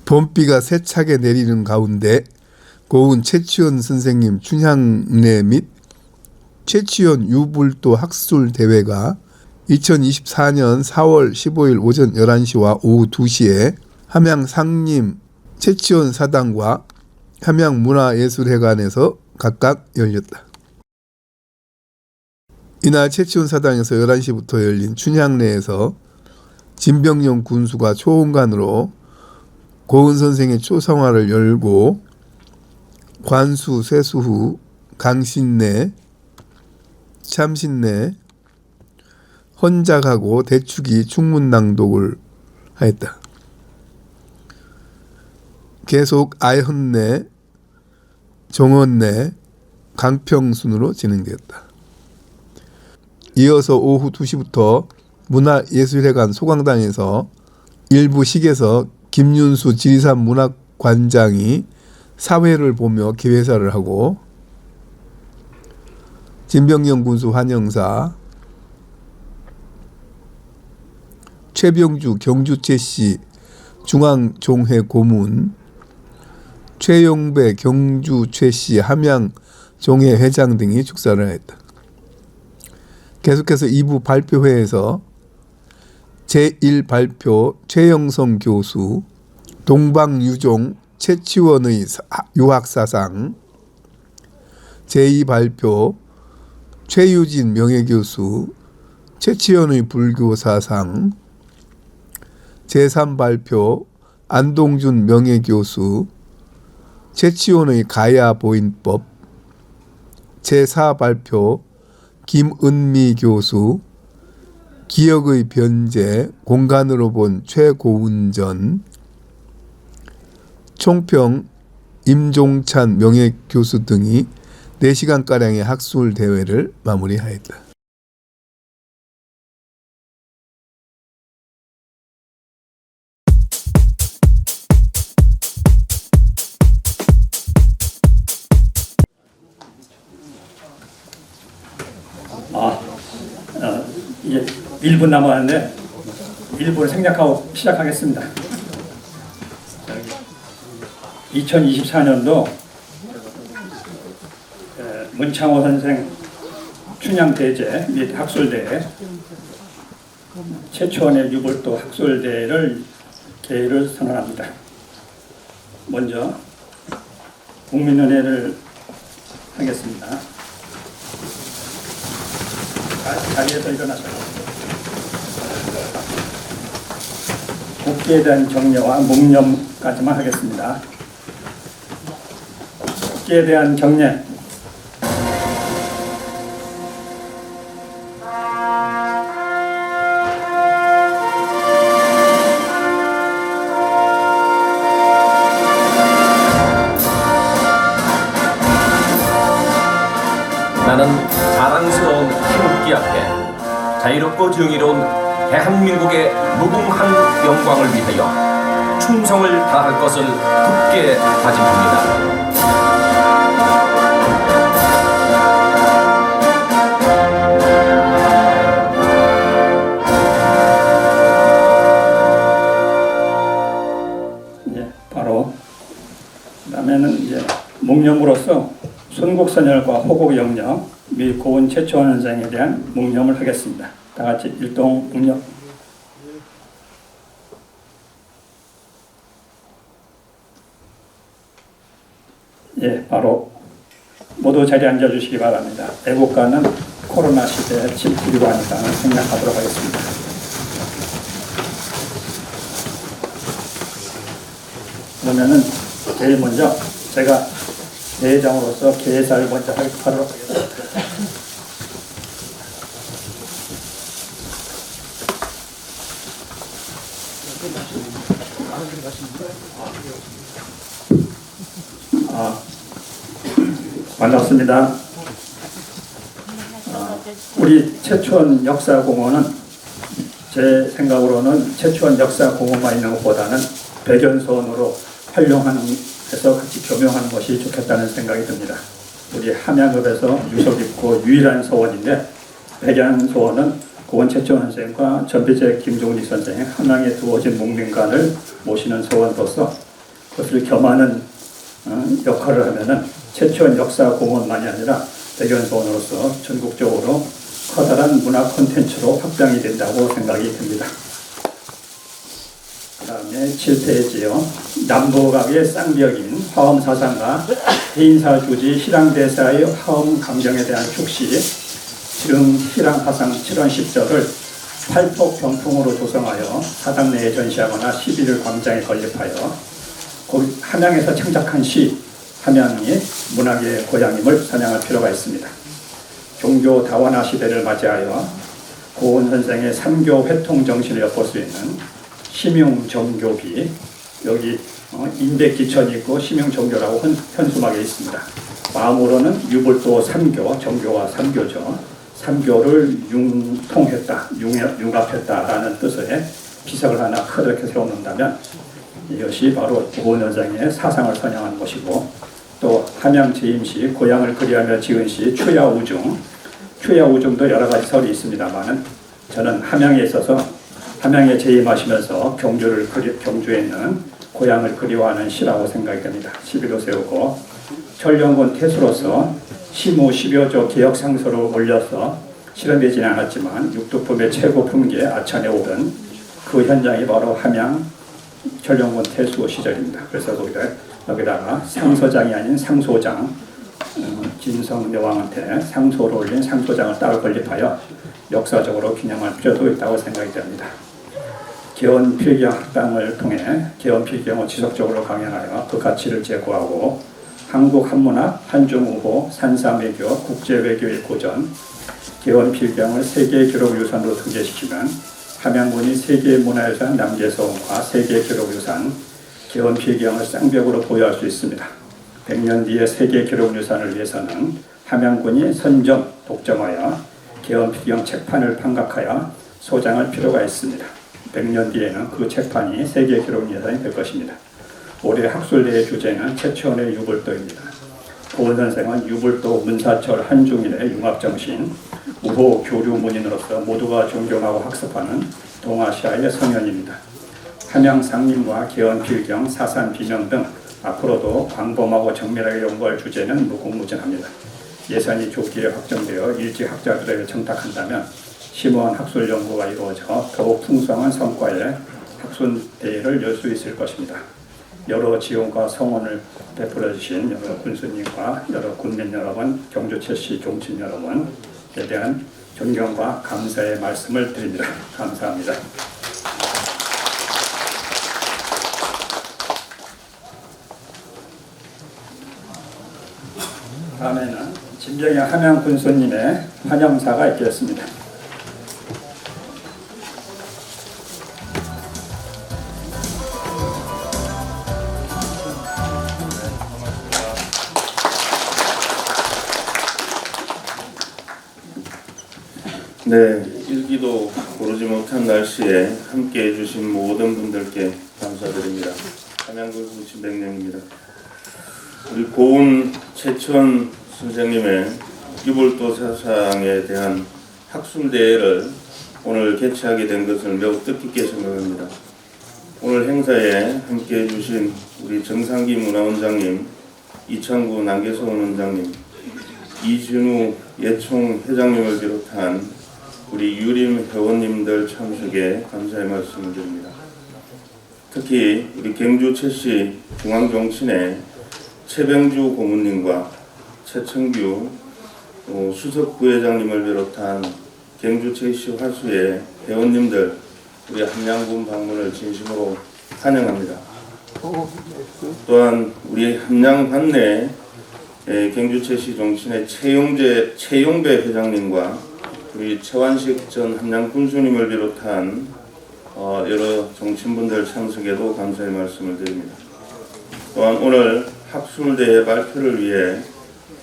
봄비가 세차게 내리는 가운데 고은 최치원 선생님 춘향례 및 최치원 유불도 학술대회가 2024년 4월 15일 오전 11시와 오후 2시에 함양 상림 최치원 사당과 함양문화예술회관에서 각각 열렸다. 이날 최치원 사당에서 11시부터 열린 춘향례에서 진병용 군수가 초원관으로 고은 선생의 초성화를 열고 관수, 세수후, 강신례, 참신례, 헌작하고 대축이 충문낭독을 하였다. 계속 아현례, 정원례, 강평순으로 진행되었다. 이어서 오후 2시부터 문화예술회관 소강당에서 일부 식에서 김윤수 지리산 문학관장이 사회를 보며 기회사를 하고 진병영 군수 환영사, 최병주 경주체시 중앙종회 고문, 최용배 경주체시 함양종회 회장 등이 축사를 했다. 계속해서 2부 발표회에서 제1발표 최영성 교수, 동방유종 최치원의 유학사상, 제2발표 최유진 명예교수 최치원의 불교사상, 제3발표 안동준 명예교수 최치원의 가야보인법, 제4발표 김은미 교수 기억의 변제 공간으로 본 최고운전, 총평 임종찬 명예교수 등이 4시간가량의 학술대회를 마무리하였다. 이제 1분 남았는데 1분을 생략하고 시작하겠습니다. 2024년도 문창호 선생 춘향대제 및 학술대회 최초원의 유불도 학술대회를 개의를 선언합니다. 먼저 국민은혜를 하겠습니다. 자리에서 일어나셔서 국기에 대한 경례와 묵념까지만 하겠습니다. 국기에 대한 경례. 나는 자랑스러운 태극기 앞에 자유롭고 정의로운 대한민국의 무궁한 영광을 위하여 충성을 다할 것을 굳게 다짐합니다. 바로 그다음에는 이제 묵념으로서 순국선열과 호국영령 및 고은 최초원 선생에 대한 묵념을 하겠습니다. 다 같이 일동 묵념. 바로 모두 자리에 앉아주시기 바랍니다. 애국가는 코로나 시대에 지키려고 하니까 생략하도록 하겠습니다. 그러면은 제일 먼저 제가 대회장으로서 개사를 먼저 하도록 하겠습니다. 반갑습니다. 우리 최초원 역사공원은 제 생각으로는 최초원 역사공원만 있는 것보다는 백연소원으로 활용해서 같이 조명하는 것이 좋겠다는 생각이 듭니다. 우리 함양읍에서 유서 깊고 유일한 소원인데 백연소원은 고은 최초원 선생과 전비재 김종직 선생 함양에 두어진 묵민관을 모시는 소원으로서 그것을 겸하는 역할을 하면은 최초원 역사 공원만이 아니라 대견소원으로서 전국적으로 커다란 문화 콘텐츠로 확장이 된다고 생각이 듭니다. 그 다음에 7페이지요. 남북학의 쌍벽인 화엄사상과 해인사주지 희랑대사의 화엄 감정에 대한 축시, 즉 희랑화상 7원 10절을 팔폭 병풍으로 조성하여 사당 내에 전시하거나 11일 광장에 건립하여 함양에서 창작한 시, 함양이 문학의 고향임을 선양할 필요가 있습니다. 종교 다원화 시대를 맞이하여 고은 선생의 삼교 회통 정신을 엿볼 수 있는 심융정교비, 여기 인백기천이 있고 심융정교라고 현수막에 있습니다. 마음으로는 유불도 삼교, 정교와 삼교죠. 삼교를 융통했다, 융합했다라는 뜻의 비석을 하나 크게 세워놓는다면 이것이 바로 고은 선생의 사상을 선양하는 것이고, 또 함양 재임시 고향을 그리하며 지은 시 추야우중도 여러 가지 설이 있습니다만은 저는 함양에 있어서 함양에 재임하시면서 경주에 있는 고향을 그리워하는 시라고 생각이 됩니다. 시비도 세우고 철령군 태수로서 시무 10여조 개혁상소를 올려서 실현되지는 않았지만 육두품의 최고 품계 아찬에 오른 그 현장이 바로 함양 철령군 태수 시절입니다. 그래서 여기다가 상소장이 아닌 상소장, 진성여왕한테 상소를 올린 상소장을 따로 건립하여 역사적으로 기념할 필요도 있다고 생각이 됩니다. 개헌필경 학당을 통해 개헌필경을 지속적으로 강연하여 그 가치를 제고하고 한국 한문학, 한중우호, 산사매교, 국제외교의 고전, 개헌필경을 세계기록유산으로 등재시키면 함양군이 세계문화유산 남계서원과 세계기록유산, 개헌필경을 쌍벽으로 보유할 수 있습니다. 100년 뒤에 세계기록유산을 위해서는 함양군이 선점, 독점하여 개헌필경 책판을 판각하여 소장할 필요가 있습니다. 100년 뒤에는 그 책판이 세계기록유산이 될 것입니다. 올해 학술대회 주제는 최초원의 유불도입니다. 고은 선생은 유불도, 문사철, 한중일의 융합정신, 우호 교류문인으로서 모두가 존경하고 학습하는 동아시아의 성현입니다. 함양 상림과 개헌필경, 사산 비명 등 앞으로도 광범하고 정밀하게 연구할 주제는 무궁무진합니다. 예산이 좁게 확정되어 일지 학자들에게 청탁한다면 심오한 학술 연구가 이루어져 더욱 풍성한 성과의 학술대회를 열 수 있을 것입니다. 여러 지원과 성원을 베풀어 주신 여러 군수님과 여러 군민 여러분, 경주채씨 종친 여러분에 대한 존경과 감사의 말씀을 드립니다. 감사합니다. 다음에는 진병의 함양 군수님의 환영사가 있겠습니다. 네, 일기도 고르지 못한 날씨에 함께해 주신 모든 분들께 감사드립니다. 함양군수 진백령입니다. 우리 고은 최천 선생님의 유불도 사상에 대한 학술대회를 오늘 개최하게 된 것을 매우 뜻깊게 생각합니다. 오늘 행사에 함께해 주신 우리 정상기 문화원장님, 이창구 남계서원 원장님, 이준우 예총 회장님을 비롯한 우리 유림 회원님들 참석에 감사의 말씀을 드립니다. 특히 우리 경주 채씨 중앙정친의 최병주 고문님과 최청규 수석 부회장님을 비롯한 경주 채씨 화수의 회원님들, 우리 함양군 방문을 진심으로 환영합니다. 또한 우리 함양 관내 경주 채씨 정친의 최용배 회장님과 우리 최완식 전 함양 군수님을 비롯한 여러 정치인분들 참석에도 감사의 말씀을 드립니다. 또한 오늘 학술대회 발표를 위해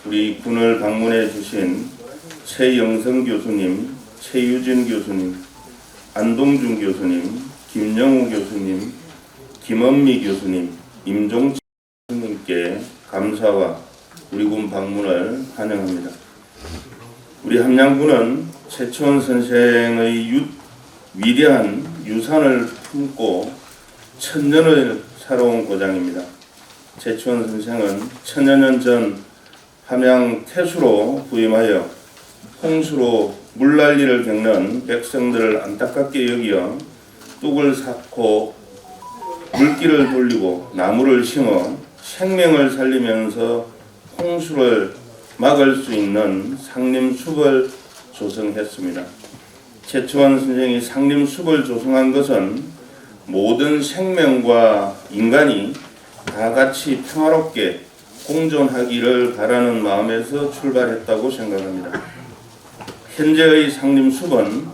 우리 군을 방문해 주신 최영성 교수님, 최유진 교수님, 안동준 교수님, 김영우 교수님, 김원미 교수님, 임종철 교수님께 감사와 우리 군 방문을 환영합니다. 우리 함양군은 최초원 선생의 위대한 유산을 품고 천년을 살아온 고장입니다. 최치원 선생은 천여 년 전 함양 태수로 부임하여 홍수로 물난리를 겪는 백성들을 안타깝게 여기어 뚝을 쌓고 물길을 돌리고 나무를 심어 생명을 살리면서 홍수를 막을 수 있는 상림숲을 조성했습니다. 최치원 선생이 상림숲을 조성한 것은 모든 생명과 인간이 다 같이 평화롭게 공존하기를 바라는 마음에서 출발했다고 생각합니다. 현재의 상림숲은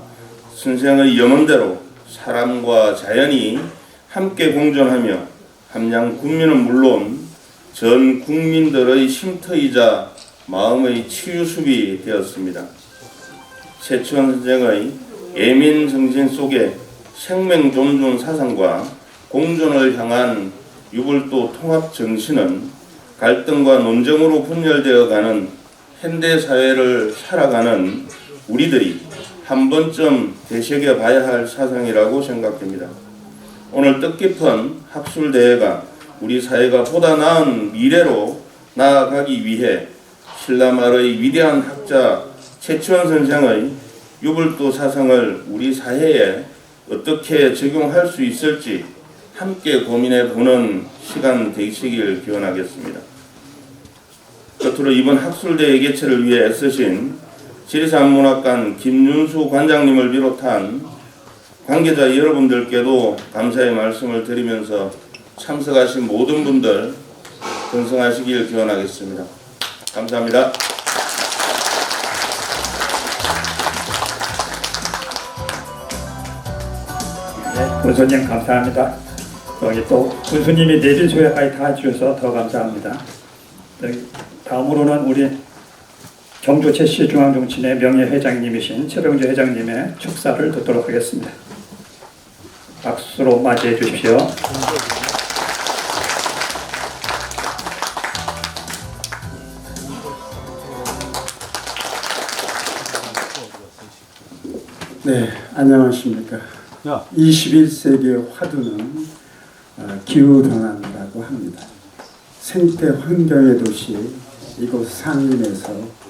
선생의 염원대로 사람과 자연이 함께 공존하며 함양 군민은 물론 전 국민들의 쉼터이자 마음의 치유숲이 되었습니다. 최치원 선생의 예민 정신 속에 생명 존중 사상과 공존을 향한 유불도 통합 정신은 갈등과 논쟁으로 분열되어가는 현대 사회를 살아가는 우리들이 한 번쯤 되새겨봐야 할 사상이라고 생각됩니다. 오늘 뜻깊은 학술대회가 우리 사회가 보다 나은 미래로 나아가기 위해 신라말의 위대한 학자 최치원 선생의 유불도 사상을 우리 사회에 어떻게 적용할 수 있을지 함께 고민해보는 시간 되시길 기원하겠습니다. 끝으로 이번 학술대회 개최를 위해 애쓰신 지리산문학관 김윤수 관장님을 비롯한 관계자 여러분들께도 감사의 말씀을 드리면서 참석하신 모든 분들 건승하시길 기원하겠습니다. 감사합니다. 네, 군수님 감사합니다. 여기 또 군수님이 내빈 소회까지 다 해주셔서 더 감사합니다. 여기 다음으로는 우리 경주 최씨중앙정치회 명예회장님이신 최병주 회장님의 축사를 듣도록 하겠습니다. 박수로 맞이해 주십시오. 네, 안녕하십니까. 21세기의 화두는 기후변화라고 합니다. 생태 환경의 도시 이곳 상림에서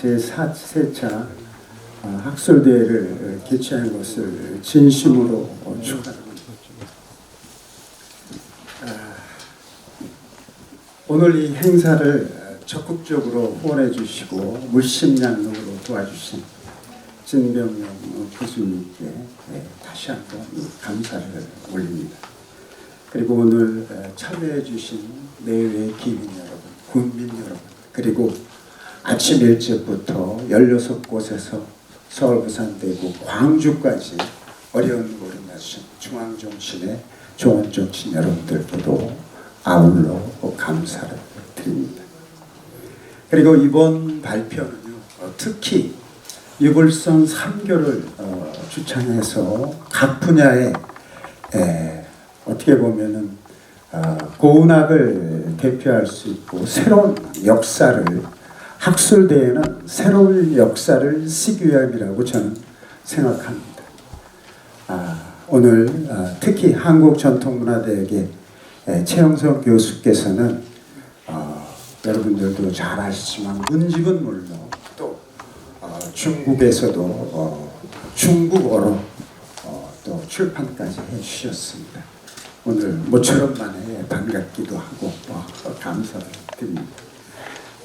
제4차 학술대회를 개최한 것을 진심으로 축하합니다. 오늘 이 행사를 적극적으로 후원해 주시고 물심양력으로 도와주신 진병영 교수님께 다시 한번 감사를 올립니다. 그리고 오늘 참여해 주신 내외 기민 여러분, 국민 여러분, 그리고 아침 일찍부터 16곳에서 서울, 부산, 대구, 광주까지 어려운 곳을 나신 중앙정신의 종원정신 여러분들께도 아울러 감사를 드립니다. 그리고 이번 발표는요, 특히 유불선 3교를 주창해서 각 분야에 어떻게 보면은 고운학을 대표할 수 있고 새로운 역사를 학술대회는 새로운 역사를 쓰기 위함이라고 저는 생각합니다. 오늘 특히 한국전통문화대학의 최영석 교수께서는 여러분들도 잘 아시지만 문집은 물론 또 중국에서도 중국어로 또 출판까지 해주셨습니다. 오늘 모처럼 만에 반갑기도 하고 감사를 드립니다.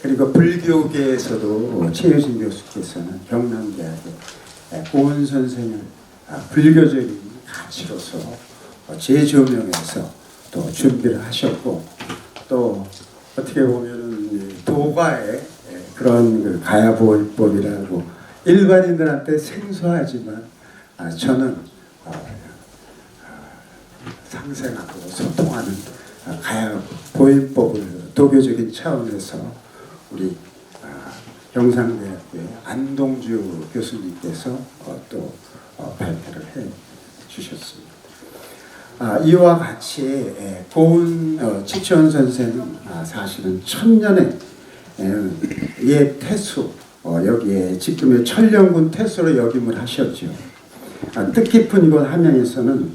그리고 불교계에서도 최유진 교수께서는 경남대학의 고은 선생을 불교적인 가치로서 재조명해서 또 준비를 하셨고 또 어떻게 보면은 도가의 그런 그 가야보일법이라고 일반인들한테 생소하지만 저는 상생하고 소통하는 가야보일법을 도교적인 차원에서 우리 경상대학교의 안동주 교수님께서 또 발표를 해 주셨습니다. 이와 같이 고은 최치원 선생은 사실은 천년의 옛 태수 여기에 지금의 천령군 태수로 역임을 하셨죠. 뜻깊은 이곳 함양에서는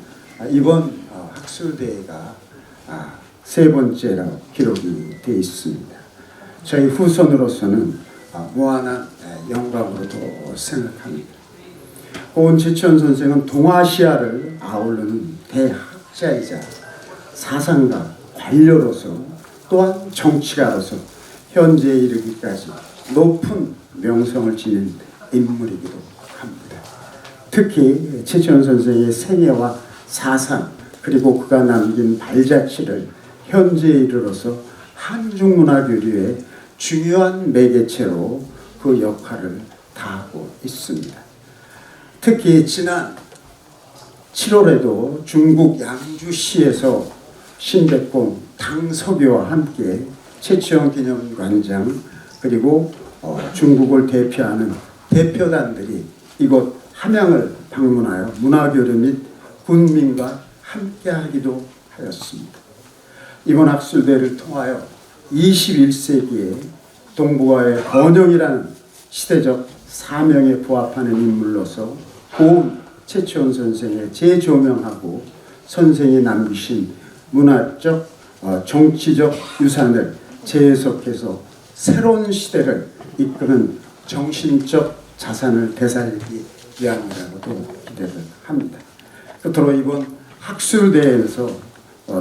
이번 학술대회가 세 번째라고 기록이 되어 있습니다. 저희 후손으로서는 무한한 영광으로도 생각합니다. 고은 최치원 선생은 동아시아를 아우르는 대학자이자 사상가, 관료로서 또한 정치가로서 현재에 이르기까지 높은 명성을 지닌 인물이기도 합니다. 특히 최치원 선생의 생애와 사상 그리고 그가 남긴 발자취를 현재에 이르러서 한중문화교류의 중요한 매개체로 그 역할을 다하고 있습니다. 특히 지난 7월에도 중국 양주시에서 신백공 당석유와 함께 최치원 기념관장 그리고 중국을 대표하는 대표단들이 이곳 함양을 방문하여 문화교류 및 군민과 함께하기도 하였습니다. 이번 학술대회를 통하여 21세기에 동북아의 번영이라는 시대적 사명에 부합하는 인물로서 고은 최치원 선생의 재조명하고 선생이 남기신 문화적, 정치적 유산을 재해석해서 새로운 시대를 이끄는 정신적 자산을 되살리기 위함이라고도 기대를 합니다. 끝으로 이번 학술대회에서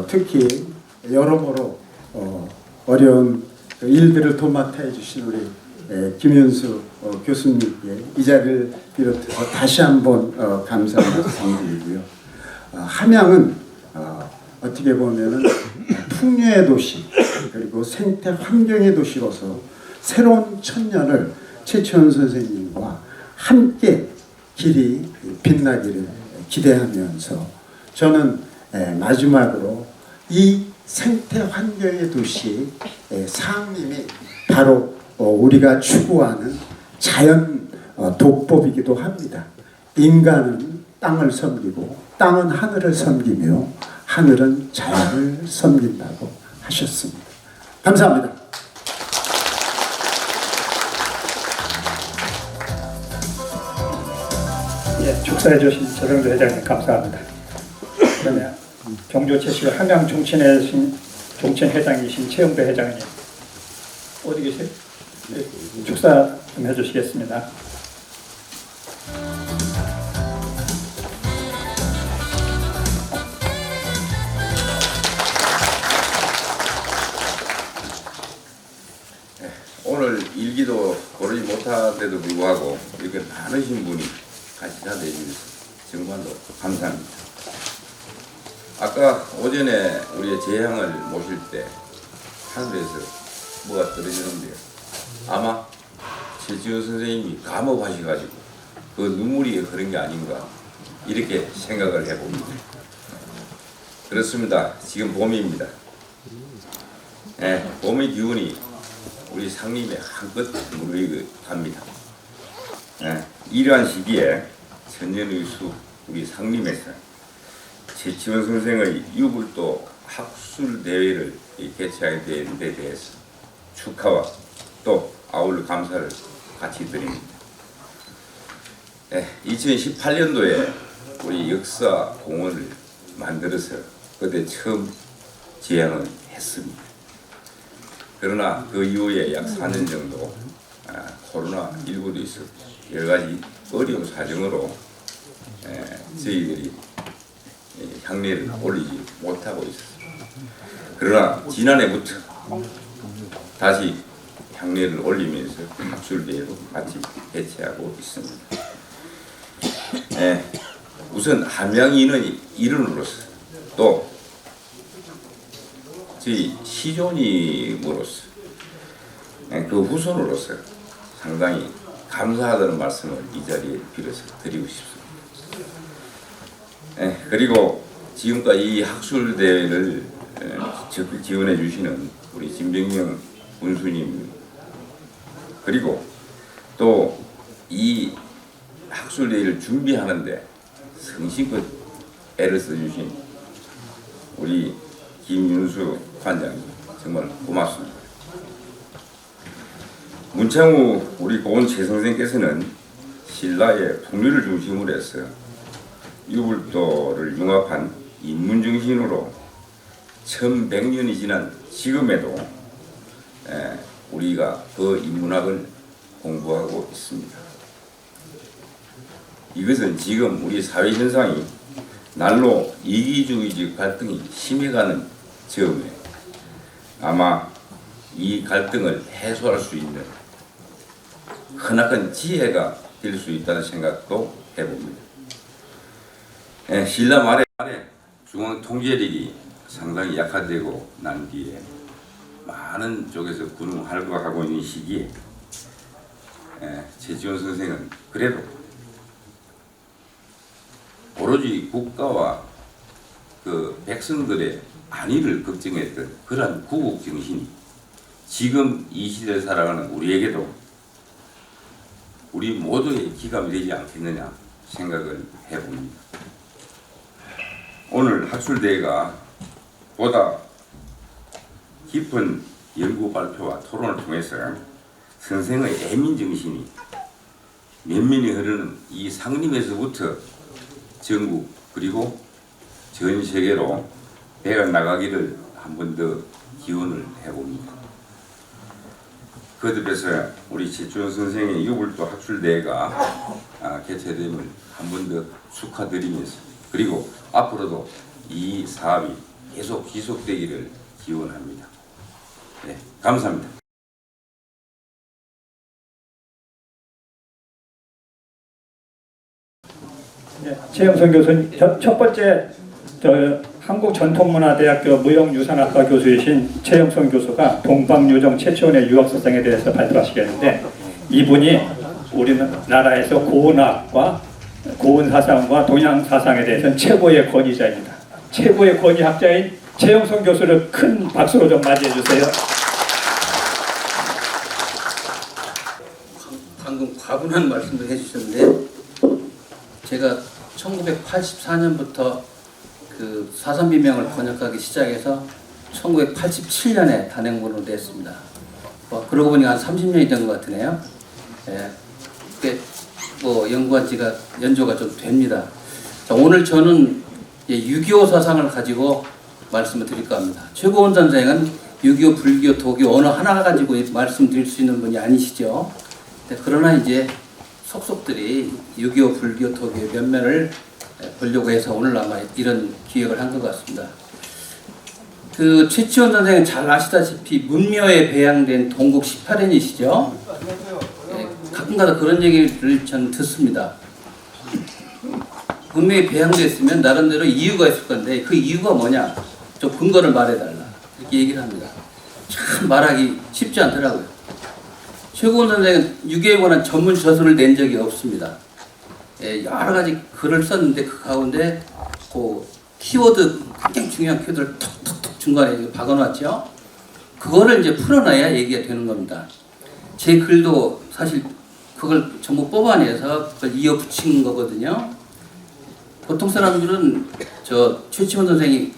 특히 여러모로 어려운 일들을 도맡아 해주신 우리 김윤수 교수님께 이 자리를 비롯해서 다시 한번 감사 말씀드리고요. 함양은 어떻게 보면은 풍류의 도시 그리고 생태 환경의 도시로서 새로운 천년을 최치원 선생님과 함께 길이 빛나기를 기대하면서 저는 마지막으로 이 생태 환경의 도시 상림이 바로 우리가 추구하는 자연 도법이기도 합니다. 인간은 땅을 섬기고 땅은 하늘을 섬기며 하늘은 자연을 섬긴다고 하셨습니다. 감사합니다. 예, 축사해 주신 조정도 회장님 감사합니다. 그러면 경주체시 함양 종친 회장이신 최영도 회장님 어디 계세요? 예, 축사 좀 해주시겠습니다. 오늘 일기도 고르지 못한데도 불구하고 이렇게 많으신 분이 같이 자대해주셔서 정말로 감사합니다. 아까 오전에 우리의 재향을 모실 때 하늘에서 뭐가 떨어지는데요. 아마 최치원 선생님이 감업하셔가지고 그 눈물이 흐른 게 아닌가 이렇게 생각을 해봅니다. 그렇습니다. 지금 봄입니다. 봄의 기운이 우리 상림에 한껏 무르익어갑니다. 이러한 시기에 천년의수 우리 상림에서 최치원 선생의 유불도 학술대회를 개최하게 된 데 대해서 축하와 또 아울러 감사를 같이 드립니다. 2018년도에 우리 역사공원을 만들어서 그때 처음 제안을 했습니다. 그러나 그 이후에 약 4년 정도 코로나19도 있었고 여러 가지 어려운 사정으로 저희들이 향례를 올리지 못하고 있었습니다. 그러나 지난해부터 다시 향례를 올리면서 학술대회로 같이 개최하고 있습니다. 우선 함양인의 일원으로서 또 저희 시존임으로서 그 후손으로서 상당히 감사하다는 말씀을 이 자리에 빌어서 드리고 싶습니다. 그리고 지금까지 이 학술대회를 적극 지원해 주시는 우리 진병영 군수님 그리고 또 이 학술대회를 준비하는데 성심껏 애를 써주신 우리 김윤수 관장님 정말 고맙습니다. 문창우 우리 고은 최 선생께서는 신라의 풍류를 중심으로 해서 유불도를 융합한 인문정신으로 1100년이 지난 지금에도 우리가 그 인문학을 공부하고 있습니다. 이것은 지금 우리 사회 현상이 날로 이기주의적 갈등이 심해가는 즈음에 아마 이 갈등을 해소할 수 있는 크나큰 지혜가 될 수 있다는 생각도 해봅니다. 신라 말에 중앙 통제력이 상당히 약화되고 난 뒤에 많은 쪽에서 군웅할구하고 있는 시기에 최지원 선생은 그래도 오로지 국가와 그 백성들의 안위를 걱정했던 그러한 구국 정신이 지금 이 시대를 살아가는 우리에게도 우리 모두의 기감이 되지 않겠느냐 생각을 해봅니다. 오늘 학술대회가 보다 깊은 연구 발표와 토론을 통해서 선생의 애민 정신이 면면히 흐르는 이 상림에서부터 전국 그리고 전 세계로 배어 나가기를 한 번 더 기원을 해봅니다. 거듭해서 우리 최지원 선생의 유불도 학술대회가 개최됨을 한 번 더 축하드리면서 그리고 앞으로도 이 사업이 계속 지속되기를 기원합니다. 네, 감사합니다. 최영선 교수님, 첫 번째 한국전통문화대학교 무형유산학과 교수이신 최영선 교수가 동방유정 최초원의 유학사상에 대해서 발표하시겠는데, 이분이 우리나라에서 고은학과 고은사상과 동양사상에 대해서는 최고의 권위자입니다. 최고의 권위학자인 최영선 교수를 큰 박수로 좀 맞이해 주세요. 방금 과분한 말씀을 해주셨는데, 제가 1984년부터 그 사산비명을 번역하기 시작해서 1987년에 단행본으로 냈습니다. 그러고 보니 한 30년이 된 것 같으네요. 예, 연구한 지가 연조가 좀 됩니다. 자, 오늘 저는 6.25 사상을 가지고 말씀을 드릴까 합니다. 최고원 선생은 6.25 불교, 도교 어느 하나 가지고 말씀드릴 수 있는 분이 아니시죠. 그러나 이제 속속들이 6.25 불교, 도교의 면면을 보려고 해서 오늘 아마 이런 기획을 한 것 같습니다. 그 최치원 선생은 잘 아시다시피 문묘에 배양된 동국 18인이시죠. 가끔가다 그런 얘기를 전 듣습니다. 문묘에 배양됐으면 나름대로 이유가 있을 건데 그 이유가 뭐냐? 좀 근거를 말해달라. 이렇게 얘기를 합니다. 참 말하기 쉽지 않더라고요. 최고원 선생은 6.25에 관한 전문 저서를 낸 적이 없습니다. 여러 가지 글을 썼는데 그 가운데 그 키워드, 굉장히 중요한 키워드를 톡톡톡 중간에 박아놨죠. 그거를 이제 풀어놔야 얘기가 되는 겁니다. 제 글도 사실 그걸 전부 뽑아내서 그걸 이어 붙인 거거든요. 보통 사람들은 최치원 선생이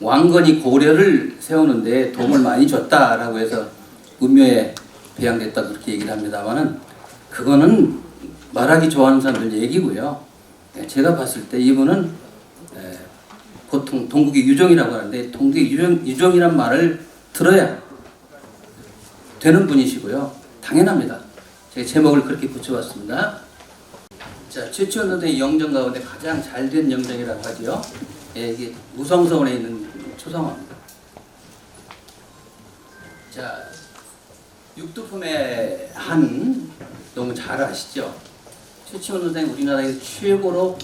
왕건이 고려를 세우는데 도움을 많이 줬다라고 해서 문묘에 배양됐다 그렇게 얘기를 합니다만은 그거는 말하기 좋아하는 사람들 얘기고요. 제가 봤을 때 이분은 보통 동국의 유정이라고 하는데 동국의 유정이란 말을 들어야 되는 분이시고요. 당연합니다. 제가 제목을 그렇게 붙여봤습니다. 자, 최치원 선생의 영정 가운데 가장 잘된 영정이라고 하죠. 이게 무성서원에 있는 초상화입니다. 자, 육두품의 한 너무 잘 아시죠? 최치원 선생 우리나라에서 최고로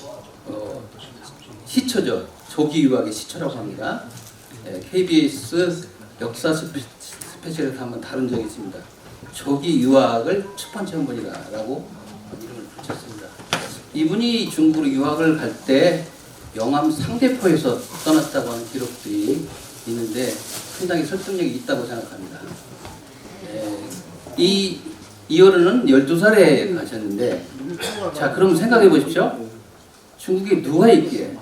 시초죠. 조기 유학의 시초라고 합니다. KBS 역사 스페셜에서 한번 다룬 적이 있습니다. 조기 유학을 출판 전문이다라고 이름을 붙였습니다. 이분이 중국으로 유학을 갈 때 영암 상대포에서 떠났다고 하는 기록들이 있는데 상당히 설득력이 있다고 생각합니다. 이 어른은 12살에 가셨는데, 자, 그럼 생각해 보십시오. 중국에 누가 있기에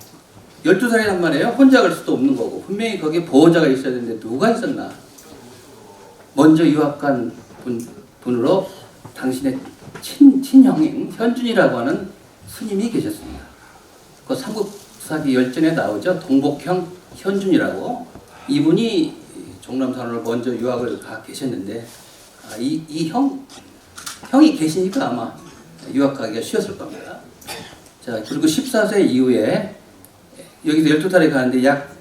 12살이란 말이에요. 혼자 갈 수도 없는 거고 분명히 거기에 보호자가 있어야 되는데 누가 있었나? 먼저 유학 간 분으로 당신의 친형인 현준이라고 하는 스님이 계셨습니다. 그 삼국사기 열전에 나오죠. 동복형 현준이라고. 이분이 종남산으로 먼저 유학을 가 계셨는데 형이 계시니까 아마 유학 가기가 쉬웠을 겁니다. 자, 그리고 14세 이후에 여기서 12달에 가는데 약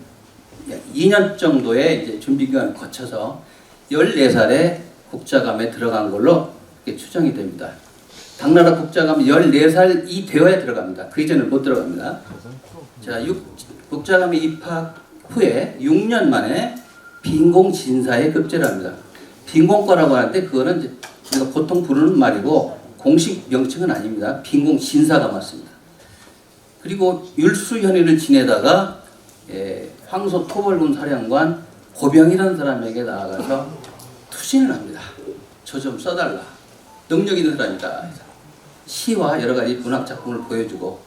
2년 정도의 이제 준비 기간을 거쳐서 14살에 국자감에 들어간 걸로 추정이 됩니다. 당나라 국자감 14살이 되어야 들어갑니다. 그 이전은 못 들어갑니다. 자, 국자감에 입학 후에 6년 만에 빈공진사에 급제를 합니다. 빈공과라고 하는데 그거는 이제 우리가 보통 부르는 말이고 공식 명칭은 아닙니다. 빈공진사가 맞습니다. 그리고 율수현의를 지내다가 황소 토벌군 사령관 고병이라는 사람에게 나아가서 투신을 합니다. 저 좀 써달라. 능력 있는 사람이다. 시와 여러 가지 문학 작품을 보여주고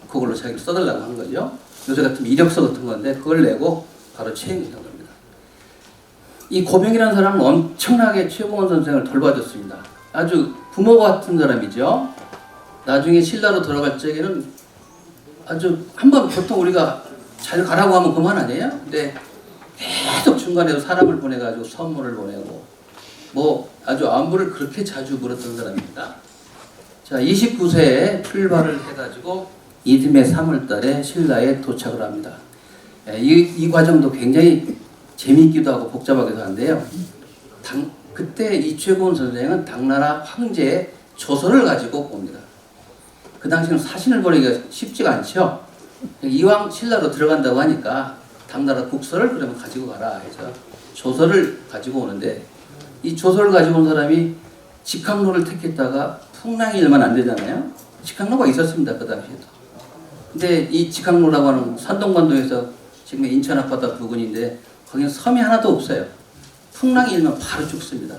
그걸로 자기를 써달라고 한 거죠. 요새 같은 이력서 같은 건데 그걸 내고 바로 채용이 된 겁니다. 이 고병이라는 사람은 엄청나게 최공원 선생을 돌봐줬습니다. 아주 부모 같은 사람이죠. 나중에 신라로 들어갈 적에는 아주 한번 보통 우리가 잘 가라고 하면 그만 아니에요? 근데 계속 중간에도 사람을 보내가지고 선물을 보내고 뭐 아주 안부를 그렇게 자주 물었던 사람입니다. 자, 29세에 출발을 해가지고 이듬해 3월달에 신라에 도착을 합니다. 이 과정도 굉장히 재미있기도 하고 복잡하기도 한데요. 그때 이 최고원 선생은 당나라 황제의 조서를 가지고 옵니다. 그 당시는 사신을 보내기가 쉽지가 않죠. 이왕 신라로 들어간다고 하니까 당나라 국서를 그러면 가지고 가라 해서 조서를 가지고 오는데 이 조서를 가지고 온 사람이 직항로를 택했다가 풍랑이 얼마 안 되잖아요. 직항로가 있었습니다. 그 당시에도. 근데 이 직항로라고 하는 산동반도에서 지금 인천 앞바다 부근인데 거기는 섬이 하나도 없어요. 풍랑이 일면 바로 죽습니다.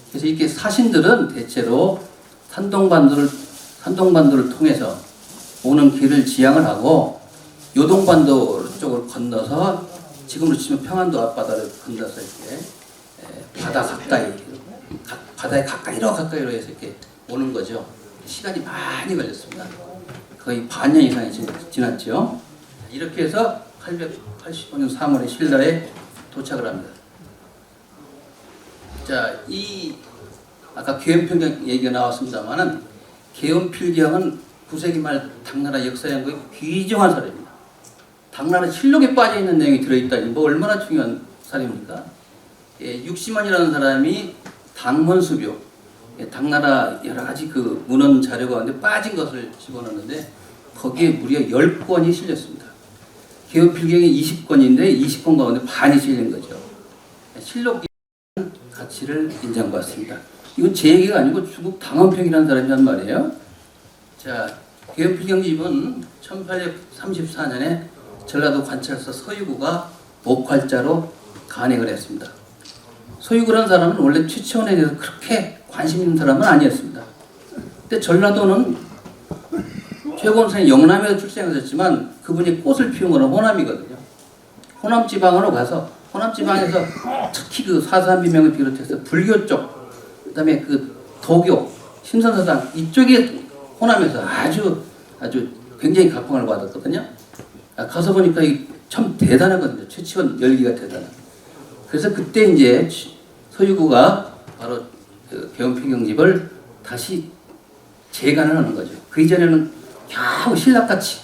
그래서 이렇게 사신들은 대체로 산동반도를 통해서 오는 길을 지향을 하고 요동반도 쪽을 건너서 지금으로 치면 평안도 앞바다를 건너서 이렇게 바다에 가까이로 해서 이렇게 오는 거죠. 시간이 많이 걸렸습니다. 거의 반년 이상이 지났죠. 이렇게 해서 885년 3월에 신라에 도착을 합니다. 자, 아까 계엄필경 얘기가 나왔습니다만은 계엄필경은 9세기 말 당나라 역사 연구의 귀중한 사례입니다. 당나라 실록에 빠져 있는 내용이 들어있다니 뭐 얼마나 중요한 사례입니까? 육심원이라는 사람이 당문수표, 당나라 여러 가지 그 문헌 자료 가운데 빠진 것을 집어넣었는데 거기에 무려 10권이 실렸습니다. 계엄필경이 20권인데 20권 가운데 반이 실린 거죠. 실록 가치를 인정받습니다. 이건 제 얘기가 아니고 중국 당원평이라는 사람이 한 말이에요. 자, 계엄필경집은 1834년에 전라도 관찰사 서유구가 목활자로 간행을 했습니다. 서유구라는 사람은 원래 최치원에 대해서 그렇게 관심 있는 사람은 아니었습니다. 근데 전라도는 최고원 선생이 영남에서 출생하셨지만 그분이 꽃을 피운 거는 호남이거든요. 호남 지방으로 가서 호남 지방에서 특히 그 사사한비명을 비롯해서 불교 쪽, 그다음에 그 도교, 심선사상 이쪽에 호남에서 아주 굉장히 각광을 받았거든요. 가서 보니까 참 대단하거든요. 최치원 열기가 대단한. 그래서 그때 이제 서유구가 바로 그 계엄필경집을 다시 재간을 하는 거죠. 그 이전에는 겨우 신라같이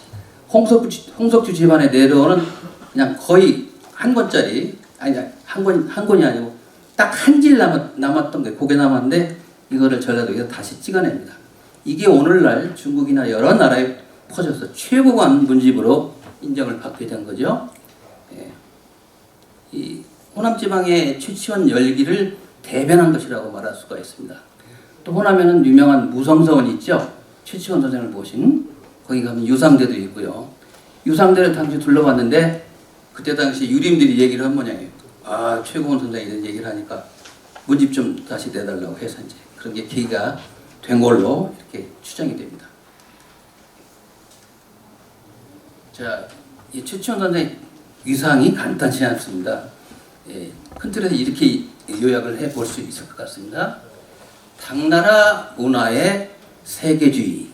홍석주 집안에 내려오는 그냥 거의 한 권짜리, 아니 한 권이 아니고 딱 한 질 남았던 게 그게 남았는데 이거를 전라도에서 다시 찍어냅니다. 이게 오늘날 중국이나 여러 나라에 퍼져서 최고관 문집으로 인정을 받게 된 거죠. 이 호남지방의 최치원 열기를 대변한 것이라고 말할 수가 있습니다. 또 호남에는 유명한 무성서원이 있죠. 최치원 선생을 모신 거기 가면 유상대도 있고요. 유상대를 당시 둘러봤는데 그때 당시 유림들이 얘기를 한 모양이에요. 아, 최고원 선생이 이런 얘기를 하니까 문집 좀 다시 내달라고 해서 이제 그런 게 계기가 된 걸로 이렇게 추정이 됩니다. 자, 이 최치원 선생의 위상이 간단치 않습니다. 큰 틀에서 이렇게 요약을 해볼 수 있을 것 같습니다. 당나라 문화의 세계주의,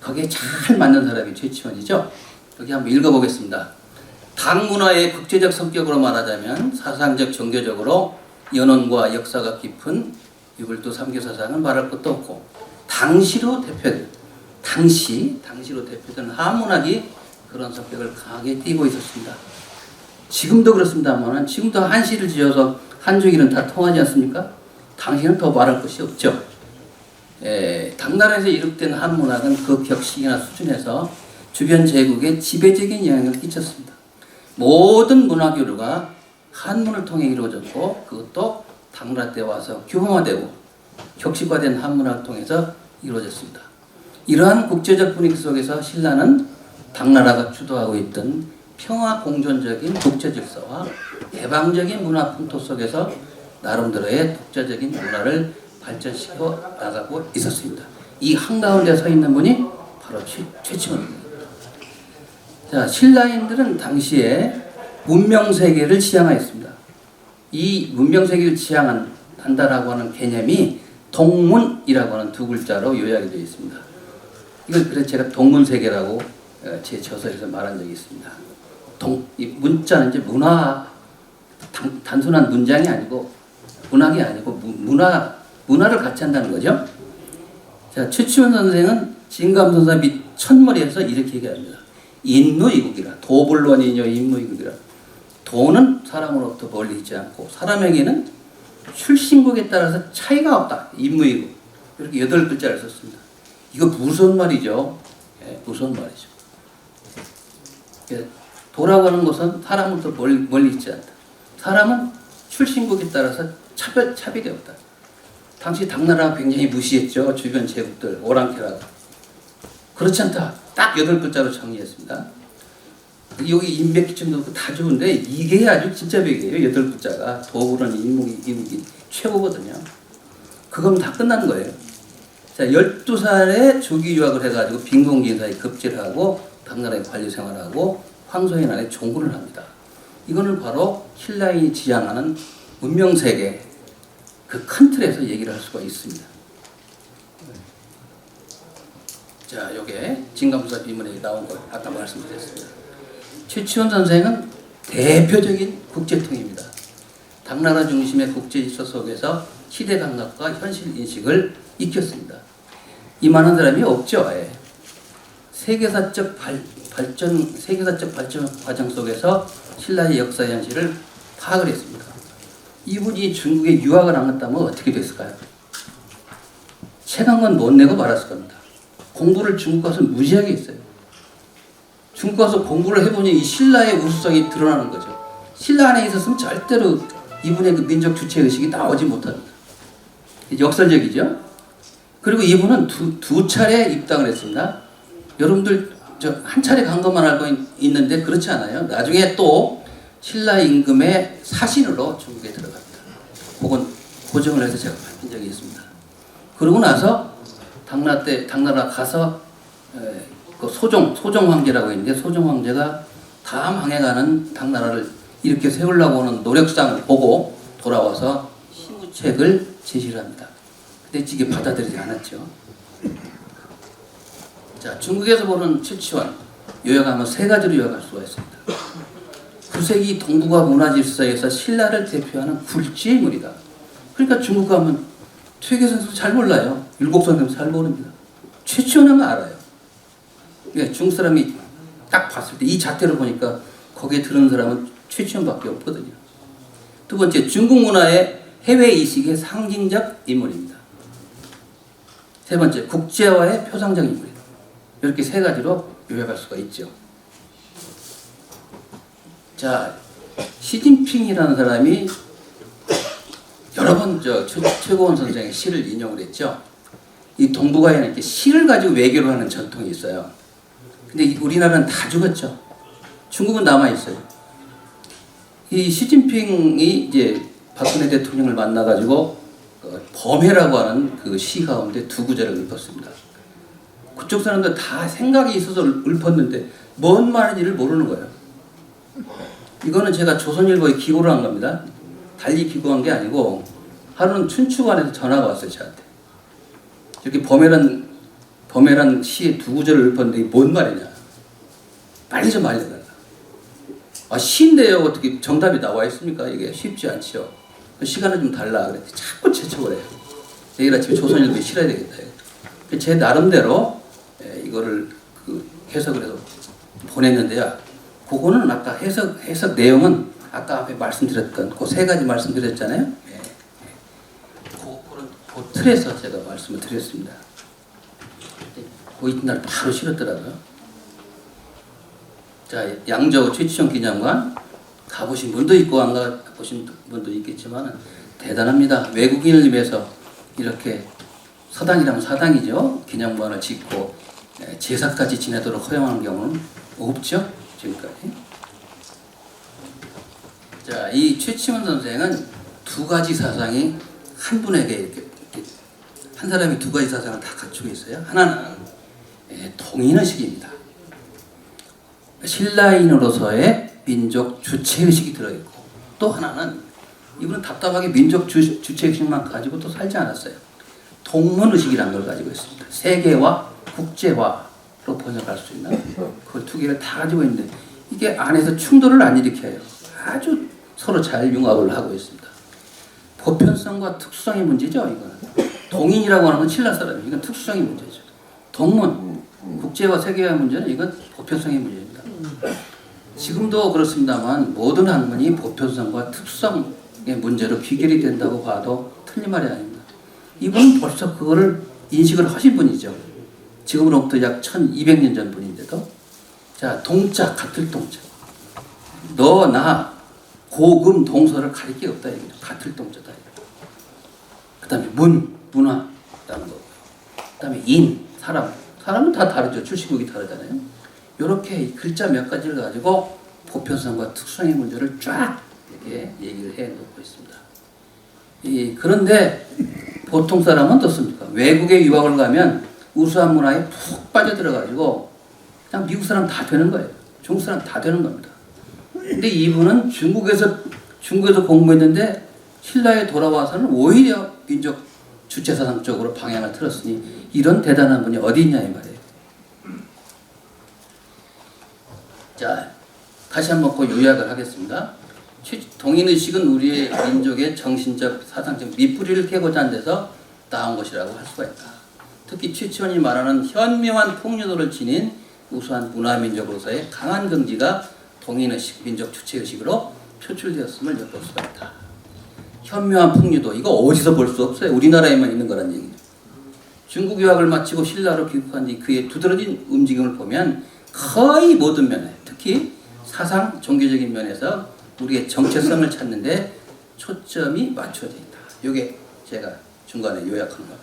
거기에 잘 맞는 사람이 최치원이죠. 여기 한번 읽어보겠습니다. 당 문화의 국제적 성격으로 말하자면 사상적 정교적으로 연원과 역사가 깊은 유불도 3교 사상은 말할 것도 없고 당시로 대표된 한문학이 그런 성격을 강하게 띠고 있었습니다. 지금도 그렇습니다만 지금도 한시를 지어서 한족일은 다 통하지 않습니까? 당시는 더 말할 것이 없죠. 당나라에서 이룩된 한문학은 그 격식이나 수준에서 주변 제국에 지배적인 영향을 끼쳤습니다. 모든 문화 교류가 한문을 통해 이루어졌고 그것도 당나라 때 와서 규범화되고 격식화된 한문학을 통해서 이루어졌습니다. 이러한 국제적 분위기 속에서 신라는 당나라가 주도하고 있던 평화 공존적인 국제 질서와 개방적인 문화 풍토 속에서 나름대로의 독자적인 문화를 발전시켜 나가고 있었습니다. 이 한가운데 서 있는 분이 바로 최치원입니다. 자, 신라인들은 당시에 문명세계를 지향하였습니다. 이 문명세계를 지향한다라고 하는 개념이 동문이라고 하는 두 글자로 요약이 되어 있습니다. 이걸 그래서 제가 동문세계라고 제 저서에서 말한 적이 있습니다. 이 문자는 이제 단순한 문장이 아니고 문학이 아니고 문화를 같이 한다는 거죠. 자, 최치원 선생은 진감선사 및 첫머리에서 이렇게 얘기합니다. 인무이국이라 도불론이뇨 인무이국이라 도는 사람으로부터 멀리 있지 않고 사람에게는 출신국에 따라서 차이가 없다. 인무이국 이렇게 8글자를 썼습니다. 이거 무슨 말이죠? 무슨 말이죠? 도라고 하는 것은 사람으로부터 멀리 있지 않다. 사람은 출신국에 따라서 차별이 없다. 당시 당나라가 굉장히 무시했죠. 주변 제국들 오랑캐라고. 그렇지 않다. 딱 8글자로 정리했습니다. 여기 인맥기침도 다 좋은데 이게 아주 진짜 백이에요. 8글자가 도구는 인목이 최고거든요. 그건 다 끝난 거예요. 자, 12살에 조기 유학을 해가지고 빈공진사에 급제를 하고 당나라의 관리 생활하고 황소인 안에 종군을 합니다. 이거는 바로 신라인이 지향하는 문명세계 그 큰 틀에서 얘기를 할 수가 있습니다. 자, 요게 진감선사 비문에 나온 거 아까 말씀드렸습니다. 최치원 선생은 대표적인 국제통입니다. 당나라 중심의 국제 질서 속에서 시대 감각과 현실 인식을 익혔습니다. 이만한 사람이 없죠. 세계사적 발전 과정 속에서 신라의 역사 현실을 파악을 했습니다. 이분이 중국에 유학을 안 갔다면 어떻게 됐을까요? 책 한 권 못 내고 말았을 겁니다. 공부를 중국 가서 무지하게 했어요. 중국 가서 공부를 해보니 이 신라의 우수성이 드러나는 거죠. 신라 안에 있었으면 절대로 이분의 그 민족 주체의식이 나오지 못합니다. 역설적이죠. 그리고 이분은 두 차례 입당을 했습니다. 여러분들 한 차례 간 것만 알고 있는데 그렇지 않아요. 나중에 또 신라 임금의 사신으로 중국에 들어갑니다. 혹은 고정을 해서 제가 밝힌 적이 있습니다. 그러고 나서 당나라 가서 그 소종 황제라고 있는데 소종 황제가 다 망해가는 당나라를 이렇게 세우려고 하는 노력상을 보고 돌아와서 시무책을 제시를 합니다. 근데 이게 받아들이지 않았죠. 자, 중국에서 보는 최치원 요약하면 3가지로 요약할 수가 있습니다. 9세기 동북아 문화 질서에서 신라를 대표하는 굴지인물이다. 그러니까 중국 가면 퇴계선수 잘 몰라요. 율곡선생 잘 모릅니다. 최치원 하면 알아요. 그러니까 중국 사람이 딱 봤을 때 이 자태를 보니까 거기에 들은 사람은 최치원밖에 없거든요. 두 번째, 중국 문화의 해외 이식의 상징적 인물입니다. 세 번째, 국제화의 표상적 인물이다. 이렇게 3가지로 요약할 수가 있죠. 자, 시진핑이라는 사람이 여러 번 최고원 선생의 시를 인용을 했죠. 이 동북아에는 이렇게 시를 가지고 외교를 하는 전통이 있어요. 근데 우리나라는 다 죽었죠. 중국은 남아 있어요. 이 시진핑이 이제 박근혜 대통령을 만나가지고 범해라고 하는 그 시 가운데 2구절을 읊었습니다. 그쪽 사람들 다 생각이 있어서 읊었는데 뭔 말인지를 모르는 거예요. 이거는 제가 조선일보에 기고를 한 겁니다. 달리 기고한 게 아니고 하루는 춘추관에서 전화가 왔어요. 저한테. 이렇게 범해란 시의 2구절을 읊었는데 이게 뭔 말이냐. 빨리 좀 알려달라. 시인데요. 어떻게 정답이 나와 있습니까? 이게 쉽지 않죠. 시간을 좀 달라 그랬더니 자꾸 재촉을 해요. 내일 아침에 조선일보에 실어야 되겠다. 제 나름대로 이거를 해석을 해서 보냈는데요. 그거는 아까 해석 내용은 아까 앞에 말씀드렸던 그 세 가지 말씀드렸잖아요. 그 틀에서 제가 말씀을 드렸습니다. 그 이튿날 바로 실었더라고요. 자, 양저 최치원 기념관 가보신 분도 있고 안 가보신 분도 있겠지만 대단합니다. 외국인을 위해서 이렇게 사당이라면 사당이죠. 기념관을 짓고 제사까지 지내도록 허용하는 경우는 없죠. 지금까지. 자, 이 최치원 선생은 두 가지 사상이 한 분에게 이렇게 한 사람이 두 가지 사상을 다 갖추고 있어요. 하나는 동인의식입니다. 신라인으로서의 민족 주체의식이 들어있고, 또 하나는 이분은 답답하게 민족 주체의식만 가지고 또 살지 않았어요. 동문의식이라는 걸 가지고 있습니다. 세계화, 국제화로 번역할 수 있는 그 두 개를 다 가지고 있는데 이게 안에서 충돌을 안 일으켜요. 아주 서로 잘 융합을 하고 있습니다. 보편성과 특수성의 문제죠. 이거는 동인이라고 하는 건 신라 사람이, 이건 특수성의 문제죠. 동문, 국제화, 세계화 문제는 이건 보편성의 문제입니다. 지금도 그렇습니다만 모든 학문이 보편성과 특성의 문제로 귀결이 된다고 봐도 틀린 말이 아닙니다. 이분은 벌써 그거를 인식을 하신 분이죠. 지금으로부터 약 1200년 전 분인데도. 자, 동자, 같을 동자. 너, 나, 고금, 동서를 가릴 게 없다. 얘기죠. 같을 동자다. 그 다음에 문화라는 거고요. 그 다음에 사람. 사람은 다 다르죠. 출신국이 다르잖아요. 이렇게 글자 몇 가지를 가지고 보편성과 특성의 문제를 쫙 이렇게 얘기를 해놓고 있습니다. 그런데 보통 사람은 어떻습니까? 외국에 유학을 가면 우수한 문화에 푹 빠져들어가지고 그냥 미국 사람 다 되는 거예요. 중국 사람 다 되는 겁니다. 근데 이분은 중국에서 공부했는데 신라에 돌아와서는 오히려 민족 주체사상 쪽으로 방향을 틀었으니 이런 대단한 분이 어디 있냐 이 말이에요. 자, 다시 한번 그 요약을 하겠습니다. 동인의식은 우리의 민족의 정신적, 사상적 밑뿌리를 캐고자 한 데서 나온 것이라고 할 수가 있다. 특히 최치원이 말하는 현묘한 풍류도를 지닌 우수한 문화민족으로서의 강한 긍지가 동인의식, 민족 주체의식으로 표출되었음을 엿볼 수가 있다. 현묘한 풍류도, 이거 어디서 볼 수 없어요. 우리나라에만 있는 거란 얘기죠. 중국 유학을 마치고 신라로 귀국한 뒤 그의 두드러진 움직임을 보면 거의 모든 면에, 특히 사상, 종교적인 면에서 우리의 정체성을 찾는데 초점이 맞춰져 있다. 이게 제가 중간에 요약하는 겁니다.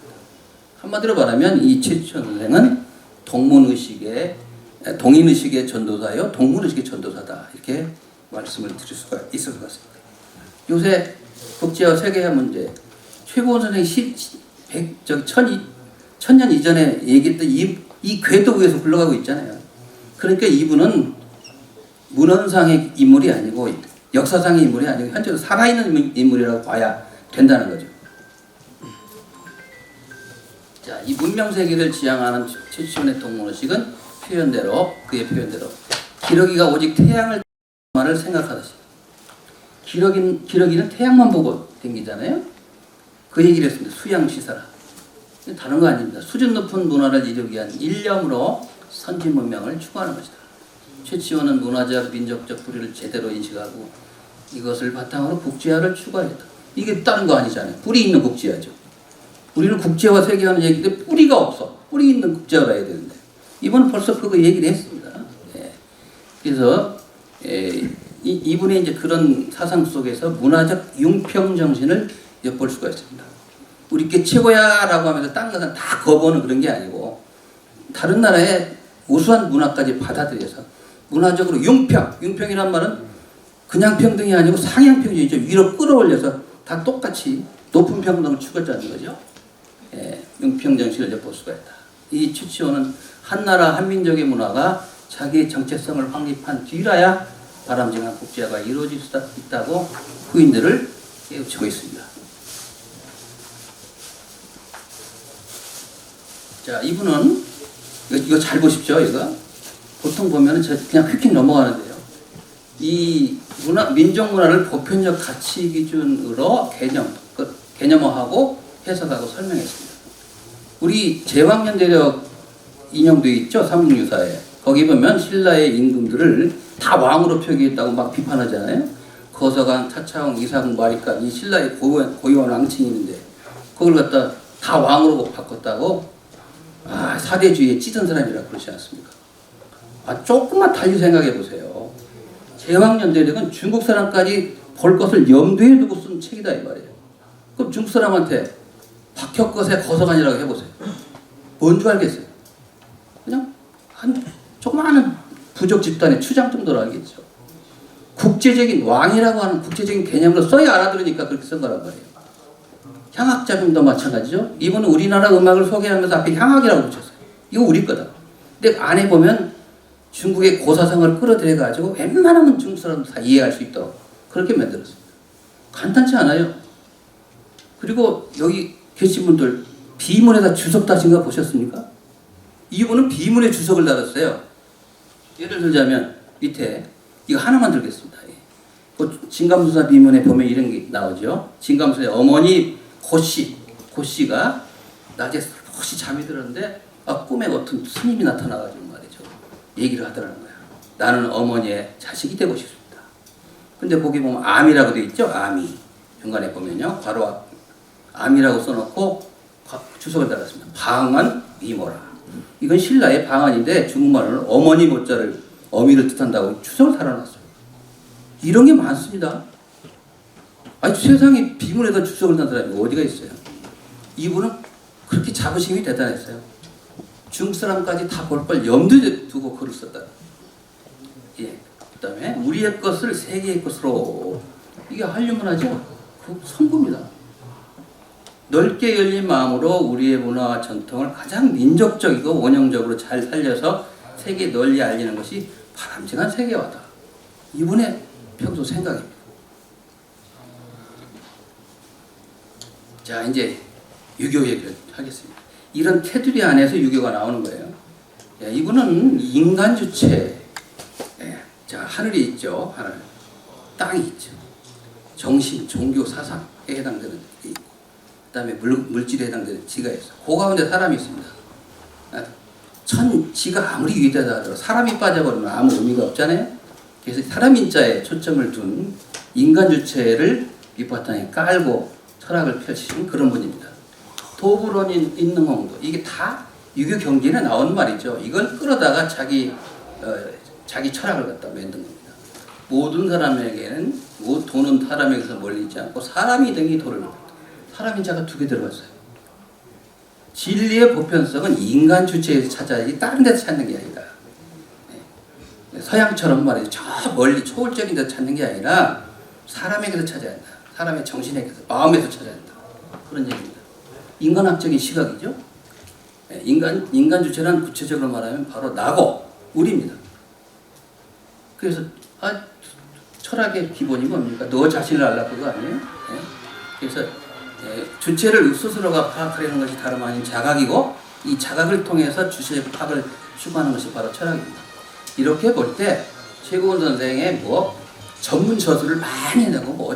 한마디로 말하면 이 최치원 선생은 동인의식의 전도사요, 동문의식의 전도사다. 이렇게 말씀을 드릴 수가 있을 것 같습니다. 요새 국제화 세계화 문제, 최고원 선생이 1000년 이전에 얘기했던 이 궤도 위에서 흘러가고 있잖아요. 그러니까 이분은 문헌상의 인물이 아니고 역사상의 인물이 아니고 현재로 살아있는 인물이라고 봐야 된다는 거죠. 자, 이 문명세계를 지향하는 최치원의 동문의식은 그의 표현대로 기러기가 오직 태양을 만을 생각하듯이, 기러기는 태양만 보고 댕기잖아요. 그 얘기를 했습니다. 수양시사라. 다른 거 아닙니다. 수준 높은 문화를 이루기 위한 일념으로 선진 문명을 추구하는 것이다. 최치원은 문화적, 민족적 뿌리를 제대로 인식하고 이것을 바탕으로 국제화를 추구하겠다. 이게 다른 거 아니잖아요. 뿌리 있는 국제화죠. 우리는 국제화 세계화는 얘기인데 뿌리가 없어. 뿌리 있는 국제화가 해야 되는데 이번은 벌써 그거 얘기를 했습니다. 그래서 이분의 이제 그런 사상 속에서 문화적 융평 정신을 엿볼 수가 있습니다. 우리께 최고야라고 하면서 딴 것은 다 거부하는 그런 게 아니고 다른 나라의 우수한 문화까지 받아들여서 문화적으로 융평이란 말은 그냥 평등이 아니고 상향 평등이죠. 위로 끌어올려서 다 똑같이 높은 평등을 추구하자는 거죠. 융평 정신을 엿볼 수가 있다. 이 최치원은 한나라 한민족의 문화가 자기의 정체성을 확립한 뒤라야 바람직한 국제화가 이루어질 수 있다고 후인들을 깨우치고 있습니다. 자, 이분은 이거 잘 보십시오. 이거 보통 보면은 그냥 휙휙 넘어가는데요. 이 민족 문화를 보편적 가치 기준으로 개념화하고 해석하고 설명했습니다. 우리 제왕년대력 인용돼 있죠, 삼국유사에. 거기 보면 신라의 임금들을 다 왕으로 표기했다고 막 비판하잖아요. 거서관, 차차왕, 이사궁, 마리간, 이 신라의 고유한 왕칭이 있는데 그걸 갖다 다 왕으로 바꿨다고 사대주의에 찌든 사람이라고 그러지 않습니까? 조금만 달리 생각해 보세요. 제왕년대력은 중국 사람까지 볼 것을 염두에 두고 쓴 책이다 이 말이에요. 그럼 중국 사람한테 박혁거세 거서관이라고 해보세요. 뭔 줄 알겠어요? 그냥 한 조그마한 부족 집단의 추장 정도로 알겠죠. 국제적인 왕이라고 하는 국제적인 개념으로 써야 알아들으니까 그렇게 쓴 거란 말이에요. 향악작품도 마찬가지죠. 이분은 우리나라 음악을 소개하면서 앞에 향악이라고 붙였어요. 이거 우리 거다. 근데 안에 보면 중국의 고사성을 끌어들여가지고 웬만하면 중국 사람도 다 이해할 수 있도록 그렇게 만들었습니다. 간단치 않아요. 그리고 여기 계신 분들 비문에다 주석 다신 거 보셨습니까? 이분은 비문에 주석을 달았어요. 예를 들자면 밑에 이거 하나만 들겠습니다. 그 진감수사 비문에 보면 이런 게 나오죠. 진감수의 어머니 고씨가 낮에 혹시 잠이 들었는데 꿈에 어떤 스님이 나타나가지고 말이죠. 얘기를 하더라는 거야. 나는 어머니의 자식이 되고 싶습니다. 근데 거기 보면 암이라고 돼 있죠. 암이 중간에 보면요. 괄호 암이라고 써놓고 주석을 달았습니다. 방언 미모라. 이건 신라의 방언인데 중국말로는 어머니 모자를 어미를 뜻한다고 주석을 달아놨어요. 이런 게 많습니다. 세상에 비문에다 주석을 단 사람이 어디가 있어요? 이분은 그렇게 자부심이 대단했어요. 중국 사람까지 다 볼 걸 염두에 두고 글을 썼다. 그 다음에 우리의 것을 세계의 것으로, 이게 한류문화죠. 그 선구입니다. 넓게 열린 마음으로 우리의 문화와 전통을 가장 민족적이고 원형적으로 잘 살려서 세계에 널리 알리는 것이 바람직한 세계화다. 이분의 평소 생각입니다. 자, 이제 유교 얘기를 하겠습니다. 이런 테두리 안에서 유교가 나오는 거예요. 이분은 인간 주체, 자, 하늘이 있죠. 하늘, 땅이 있죠. 정신, 종교, 사상에 해당되는 게 있고, 그 다음에 물질에 해당되는 지가 있어. 그 가운데 사람이 있습니다. 지가 아무리 위대하다 하더라도 사람이 빠져버리면 아무 의미가 없잖아요. 그래서 사람인자에 초점을 둔 인간 주체를 밑바탕에 깔고 철학을 펼치신 그런 분입니다. 도불원인 있는 홍도, 이게 다 유교 경전에 나온 말이죠. 이걸 끌어다가 자기 철학을 갖다 만든 겁니다. 모든 사람에게는 도는 사람에게서 멀리 있지 않고 사람이 등이 도를 얻는다. 사람인 자가 두 개 들어갔어요. 진리의 보편성은 인간 주체에서 찾아야지 다른 데서 찾는 게 아니다. 서양처럼 말이죠. 저 멀리 초월적인 데서 찾는 게 아니라 사람에게서 찾아야 한다. 사람의 정신에게서, 마음에서 찾아야 한다. 그런 얘기입니다. 인간학적인 시각이죠. 인간 주체란 구체적으로 말하면 바로 나고 우리입니다. 그래서 철학의 기본이 뭡니까? 너 자신을 알라 그거 아니에요? 그래서 주체를 스스로가 파악하려는 것이 다름 아닌 자각이고, 이 자각을 통해서 주체의 파악을 추구하는 것이 바로 철학입니다. 이렇게 볼 때 최고원 선생의 전문 저술을 많이 내고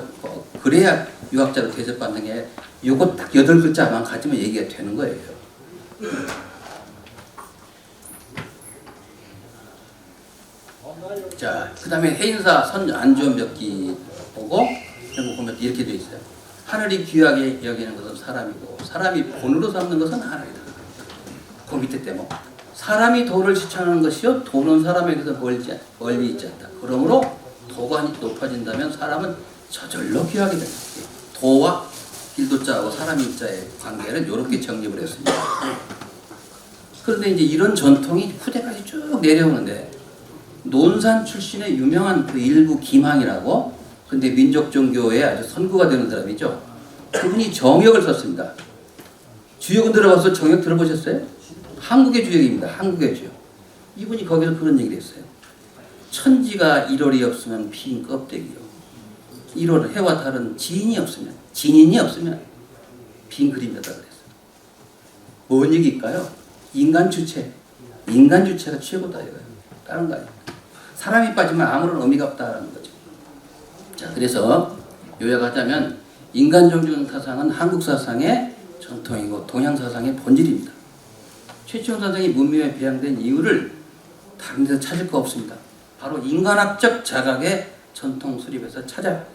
그래야 유학자로 대접받는 게 요거 딱 8글자만 가지면 얘기가 되는 거예요. 자, 그 다음에 해인사 안주원벽기 보고 보면 이렇게 되어 있어요. 하늘이 귀하게 여기는 것은 사람이고 사람이 본으로 삼는 것은 하늘이다. 그 밑에 대목. 사람이 도를 지향하는 것이요 도는 사람에게서 멀리 있지 않다. 그러므로 도가 높아진다면 사람은 저절로 귀하게 된다. 도와 길도자하고 사람인자의 관계를 이렇게 정립을 했습니다. 그런데 이제 이런 전통이 후대까지 쭉 내려오는데, 논산 출신의 유명한 그 일부 김항이라고, 근데 민족 종교에 아주 선구가 되는 사람이죠. 그분이 정역을 썼습니다. 주역은 들어가서 정역 들어보셨어요? 한국의 주역입니다. 한국의 주역. 이분이 거기서 그런 얘기를 했어요. 천지가 1월이 없으면 빈 껍데기요. 1월 해와 다른 진인이 없으면 빈 그림이다 그랬어요. 뭔 얘기일까요? 인간 주체가 최고다 이거예요. 다른 거 아니에요. 사람이 빠지면 아무런 의미가 없다라는 거죠. 자, 그래서 요약하자면 인간 존중 사상은 한국 사상의 전통이고 동양 사상의 본질입니다. 최치원 선생이 문명에 배양된 이유를 다른 데서 찾을 거 없습니다. 바로 인간학적 자각의 전통 수립에서 찾아야 합니다.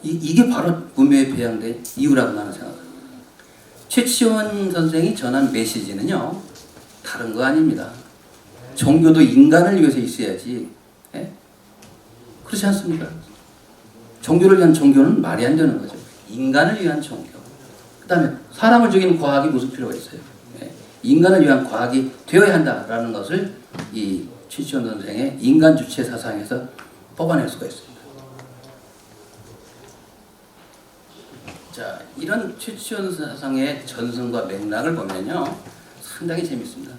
이게 바로 문명에 배양된 이유라고 나는 생각합니다. 최치원 선생이 전한 메시지는요, 다른 거 아닙니다. 종교도 인간을 위해서 있어야지, 예? 그렇지 않습니까? 종교를 위한 종교는 말이 안 되는 거죠. 인간을 위한 종교. 그 다음에 사람을 죽이는 과학이 무슨 필요가 있어요? 예? 인간을 위한 과학이 되어야 한다라는 것을 이 최치원 선생의 인간 주체 사상에서 뽑아낼 수가 있습니다. 자, 이런 최치원 사상의 전승과 맥락을 보면요, 상당히 재밌습니다.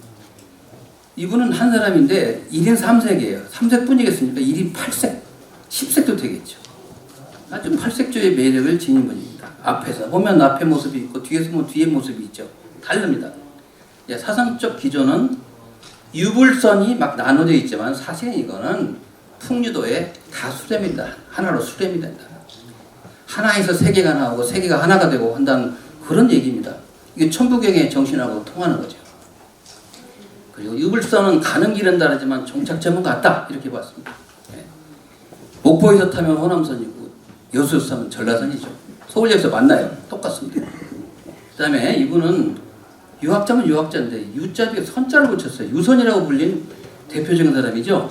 이분은 한 사람인데 1인 3색이에요. 3색뿐이겠습니까? 1인 8색, 10색도 되겠죠. 아주 8색조의 매력을 지닌 분입니다. 앞에서 보면 앞의 모습이 있고 뒤에서 보면 뒤의 모습이 있죠. 다릅니다. 사상적 기조는 유불선이 막 나눠져 있지만 사실 이거는 풍류도의 다 수렴이다. 하나로 수렴이 된다. 하나에서 세계가 나오고 세계가 하나가 되고 한다는 그런 얘기입니다. 이게 천부경의 정신하고 통하는 거죠. 그리고 유불선은 가는 길은 다르지만 종착점은 같다. 이렇게 봤습니다. 예. 목포에서 타면 호남선이고 여수에서 타면 전라선이죠. 서울역에서 만나요. 똑같습니다. 그 다음에 이분은 유학자면 유학자인데 유자 뒤에 선자를 붙였어요. 유선이라고 불린 대표적인 사람이죠.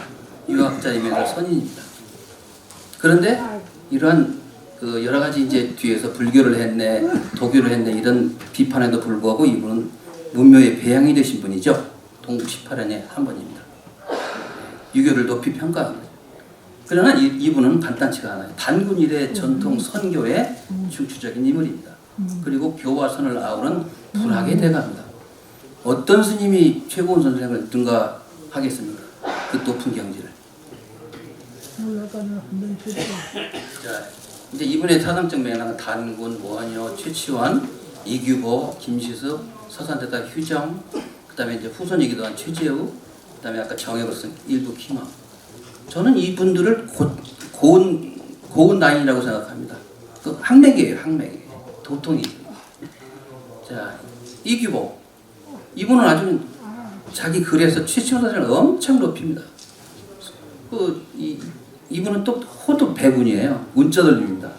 유학자이면서 선인입니다. 그런데 이러한 그 여러 가지 이제 뒤에서 불교를 했네, 도교를 했네 이런 비판에도 불구하고 이분은 문명의 배양이 되신 분이죠. 동국 18년에 한 분입니다. 유교를 높이 평가합니다. 그러나 이분은 간단치가 않아요. 단군 이래 전통 선교의 중추적인 인물입니다. 그리고 교화선을 아우른 불학의 대가입니다. 어떤 스님이 최고원 선생을 능가하겠습니까? 그 높은 경지를. 자, 이제 이분의 사상적 맥락은 단군, 모한여, 최치원, 이규보, 김시섭, 서산대다 휴정, 그다음에 이제 후손이기도 한 최재우, 그다음에 아까 정혁을 쓴 일부 키마. 저는 이분들을 고운 라인이라고 생각합니다. 그 학맥이에요, 학맥. 도통이. 자, 이규보. 이분은 아주 자기 글에서 최치원 선생을 엄청 높입니다. 이분은 또 호도 배군이에요. 운자들입니다.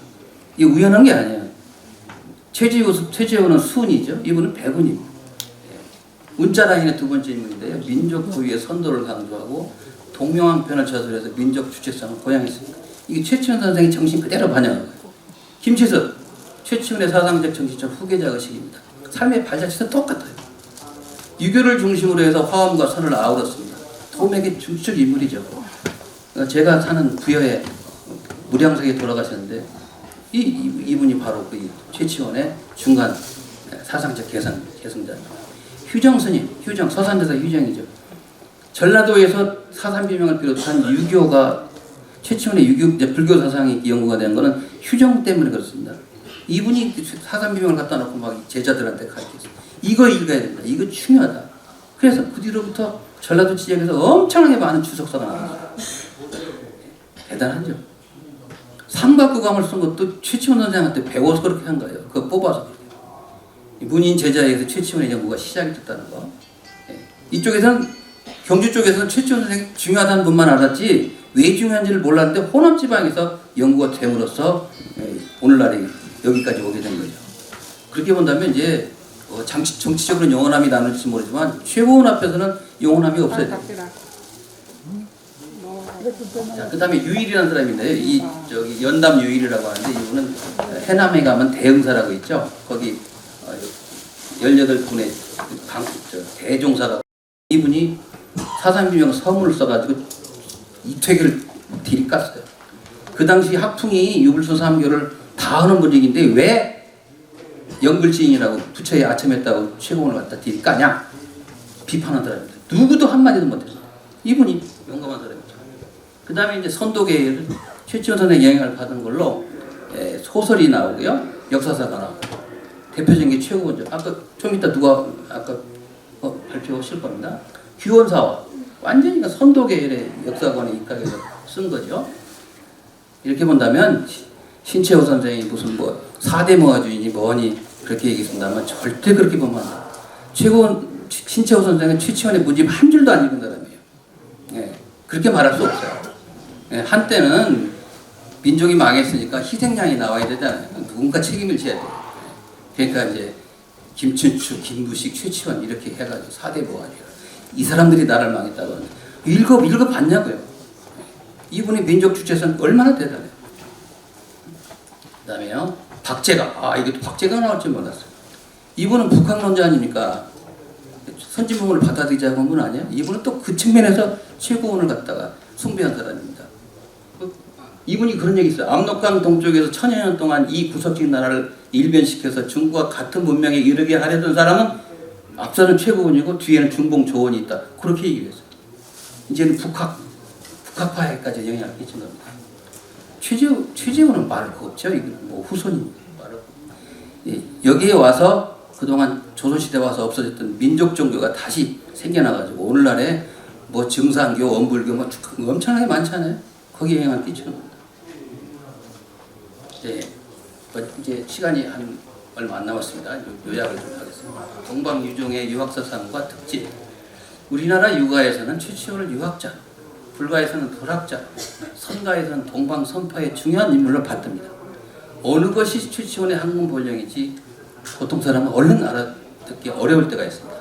이게 우연한 게 아니에요. 최재우는 수운이죠. 이분은 배군입니다. 운자 라인의 두 번째 인물인데요. 민족 고유의 선도를 강조하고 동명한편을 저술해서 민족 주체성을 고양했습니다. 이게 최치원 선생의 정신 그대로 반영한 거예요. 김치섭, 최치원의 사상적 정신적 후계자 의식입니다. 삶의 발자취도 똑같아요. 유교를 중심으로 해서 화엄과 선을 아우렀습니다. 도맥의 중추적 인물이죠. 제가 사는 부여에 무량석에 돌아가셨는데 이분이 바로 그 최치원의 중간 사상적 계승자입니다. 휴정 스님, 휴정 서산대사 휴정이죠. 전라도에서 사산비명을 비롯한 유교가 최치원의 불교 사상이 연구가 된 것은 휴정 때문에 그렇습니다. 이분이 사산비명을 갖다 놓고 막 제자들한테 가르쳤어요. 이거 읽어야 된다. 이거 중요하다. 그래서 그 뒤로부터 전라도 지역에서 엄청나게 많은 주석사가 나왔어요. 대단하죠. 삼각구감을 쓴 것도 최치원 선생한테 배워서 그렇게 한 거예요. 그거 뽑아서. 문인 제자에서 최치원의 연구가 시작이 됐다는 거. 이쪽에서는 경주 쪽에서는 최치원 선생이 중요하다는 분만 알았지 왜 중요한지를 몰랐는데 호남 지방에서 연구가 됨으로써 오늘날에 여기까지 오게 된 거죠. 그렇게 본다면 이제 정치적으로는 영원함이 나눌지 모르지만 최고원 앞에서는 영원함이 없어야 돼요. 자, 그 다음에 유일이라는 사람인데요. 저기 연담 유일이라고 하는데 이분은 해남에 가면 대흥사라고 있죠. 거기 18분의 대종사가 이분이 사산비명 서문을 써가지고 이퇴계를 딜이 깠어요. 그 당시 학풍이 유불선 삼교를 다 하는 분위기인데 왜 영글지인이라고 부처에 아첨했다고 최공을 갖다 딜이 까냐 비판한 사람입니다. 누구도 한마디도 못했어요. 이분이 용감한 사람이죠. 그 다음에 이제 선도계를 최치원 선생의 영향을 받은 걸로 소설이 나오고요. 역사사가 나오고 대표적인 게 최고원죠. 아까 좀 이따 누가 아까 발표하실 겁니다. 규원사와 완전히 선도 계열의 역사관에 입각해서 쓴 거죠. 이렇게 본다면 신채호 선생이 무슨 뭐 4대 모아주의니 뭐니 그렇게 얘기했습니다만 절대 그렇게 보면 안 돼요. 신채호 선생은 최치원의 문집 한 줄도 안 읽은 사람이에요. 예, 그렇게 말할 수 없어요. 예, 한때는 민족이 망했으니까 희생양이 나와야 되잖아요. 누군가 책임을 져야 돼요. 그러니까 이제 김춘추, 김부식, 최치원 이렇게 해가지고 4대 모아주의. 이 사람들이 나라를 망했다고 하는데 읽어봤냐고요. 이분의 민족 주체성 얼마나 대단해요. 그 다음에요. 박재가. 이게 박재가 나올 줄 몰랐어요. 이분은 북한론자 아닙니까? 선진문물을 받아들이자고 한 분 아니야? 이분은 또 그 측면에서 최고원을 갖다가 숭배한 사람입니다. 이분이 그런 얘기 있어요. 압록강 동쪽에서 천여 년 동안 이 구석진 나라를 일변시켜서 중국과 같은 문명에 이르게 하려던 사람은 앞서는 최고원이고 뒤에는 중봉 조원이 있다. 그렇게 얘기했어요. 이제는 북학파에까지 영향을 끼친 겁니다. 최재훈은 말할 거 없죠. 이거 뭐 후손입니다. 여기에 와서 그동안 조선시대 와서 없어졌던 민족 종교가 다시 생겨나가지고 오늘날에 뭐 증산교, 원불교 뭐 엄청나게 많잖아요. 거기에 영향을 끼치는 겁니다. 이제 시간이 얼마 안 남았습니다. 요약을 좀 하겠습니다. 동방유종의 유학사상과 특징. 우리나라 유가에서는 최치원을 유학자, 불가에서는 도락자, 선가에서는 동방선파의 중요한 인물로 봤답니다. 어느 것이 최치원의 학문 본령인지 보통 사람은 얼른 알아듣기 어려울 때가 있습니다.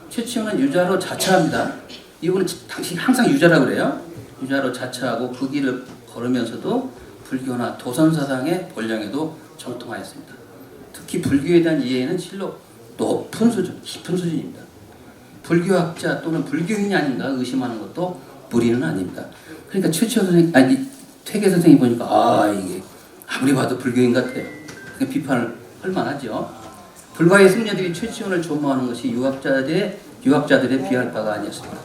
최치원은 유자로 자처합니다. 이분은 당시 항상 유자라고 그래요. 유자로 자처하고 그 길을 걸으면서도 불교나 도선사상의 본령에도 정통하였습니다. 특히 불교에 대한 이해는 실로 높은 수준, 깊은 수준입니다. 불교학자 또는 불교인이 아닌가 의심하는 것도 무리는 아닙니다. 그러니까 최치원 선생님, 퇴계 선생님 보니까 이게 아무리 봐도 불교인 같아요. 그러니까 비판을 할 만하죠. 불가의 승려들이 최치원을 존경하는 것이 유학자들의 비할 바가 아니었습니다.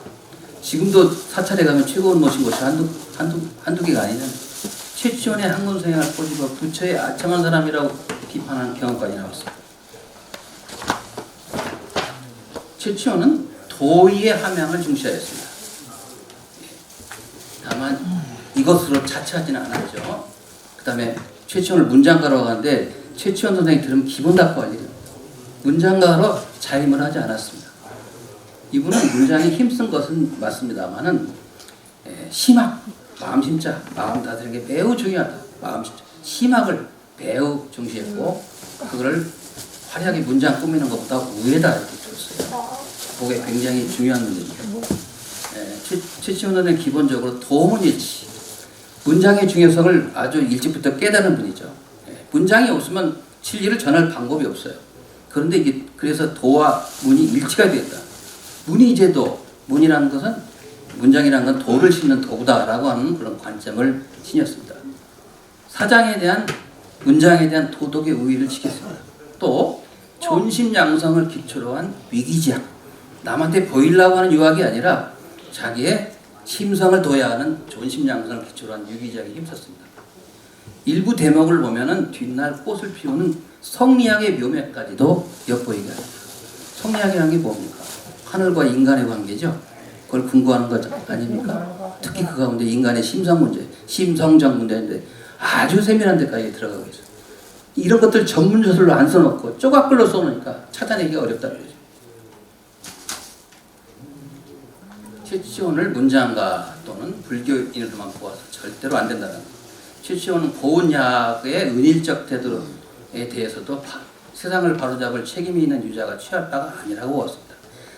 지금도 사찰에 가면 최고원 모신 곳이 한두 개가 아니잖아요. 최치원의 학문 생활 꼬집어 부처의 아첨한 사람이라고 비판하는 경험까지 나왔습니다. 최치원은 도의의 함양을 중시하였습니다. 다만 이것으로 자처하지는 않았죠. 그 다음에 최치원을 문장가로 하는데 최치원 선생이 들으면 기분 나빠 할 일입니다. 문장가로 자임을 하지 않았습니다. 이분은 문장에 힘쓴 것은 맞습니다만은 심학, 마음심자, 마음 다스리는 게 매우 중요하다. 마음심자, 심학을 매우 중시했고 그거를 화려하게 문장 꾸미는 것보다 우에다 이렇게 줬어요. 그게 굉장히 중요한 문제입니다. 최치원 선생은 기본적으로 도문일치, 문장의 중요성을 아주 일찍부터 깨달은 분이죠. 문장이 없으면 진리를 전할 방법이 없어요. 그런데 이게 그래서 도와 문이 일치가 되었다. 문이제도, 문이라는 것은 문장이라는 건 도를 싣는 도구다라고 하는 그런 관점을 지녔습니다. 사장에 대한 문장에 대한 도덕의 우위를 지켰습니다. 또 존심 양성을 기초로 한 위기지향, 남한테 보이려고 하는 유학이 아니라 자기의 심성을 둬야 하는 존심 양성을 기초로 한 위기지향에 힘썼습니다. 일부 대목을 보면은 뒷날 꽃을 피우는 성리학의 묘맥까지도 엿보이게 합니다. 성리학이라는 게 뭡니까? 하늘과 인간의 관계죠. 그걸 궁구하는 것 아닙니까? 특히 그 가운데 인간의 심성 문제, 심성적 문제인데 아주 세밀한 데까지 들어가고 있어요. 이런 것들 전문 저술로 안 써놓고 쪼각글로 써놓으니까 찾아내기가 어렵다는 거죠. 최치원을 문장가 또는 불교인으로만 보아서 절대로 안 된다는 거죠. 최치원은 고운야의 은일적 태도에 대해서도 세상을 바로잡을 책임이 있는 유자가 취할 바가 아니라고 보았습니다.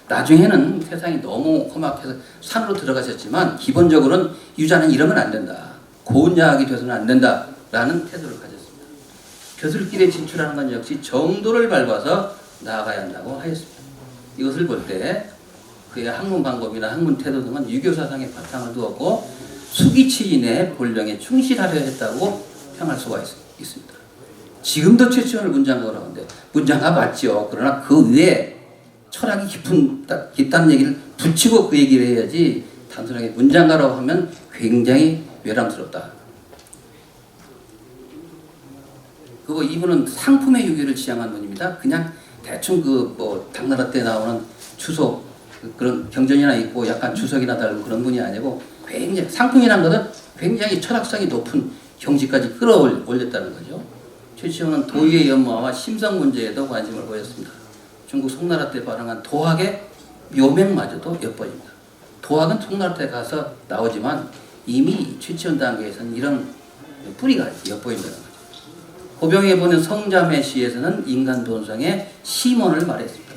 나중에는 세상이 너무 험악해서 산으로 들어가셨지만 기본적으로는 유자는 이러면 안 된다. 고운야학이 돼서는 안 된다라는 태도를 가졌습니다. 벼슬길에 진출하는 건 역시 정도를 밟아서 나아가야 한다고 하였습니다. 이것을 볼 때 그의 학문 방법이나 학문 태도 등은 유교 사상의 바탕을 두었고 수기치인의 본령에 충실하려 했다고 평할 수가 있습니다. 지금도 최치원을 문장가라고 하는데 문장가 맞죠. 그러나 그 위에 철학이 깊다는 얘기를 붙이고 그 얘기를 해야지 단순하게 문장가라고 하면 굉장히 외람스럽다. 그리고 이분은 상품의 유교를 지향한 분입니다. 그냥 대충 당나라 때 나오는 추석 그런 경전이나 있고 약간 주석이나 달고 그런 분이 아니고 굉장히 상풍이라는 것은 굉장히 철학성이 높은 경지까지 끌어올렸다는 거죠. 최치원은 도의의 연마와 심성 문제에도 관심을 보였습니다. 중국 송나라 때 발행한 도학의 묘맥마저도 엿보입니다. 도학은 송나라 때 가서 나오지만 이미 최치원 단계에서는 이런 뿌리가 엿보인다는 거죠. 고병에 보는 성자매 시에서는 인간 본성의 심원을 말했습니다.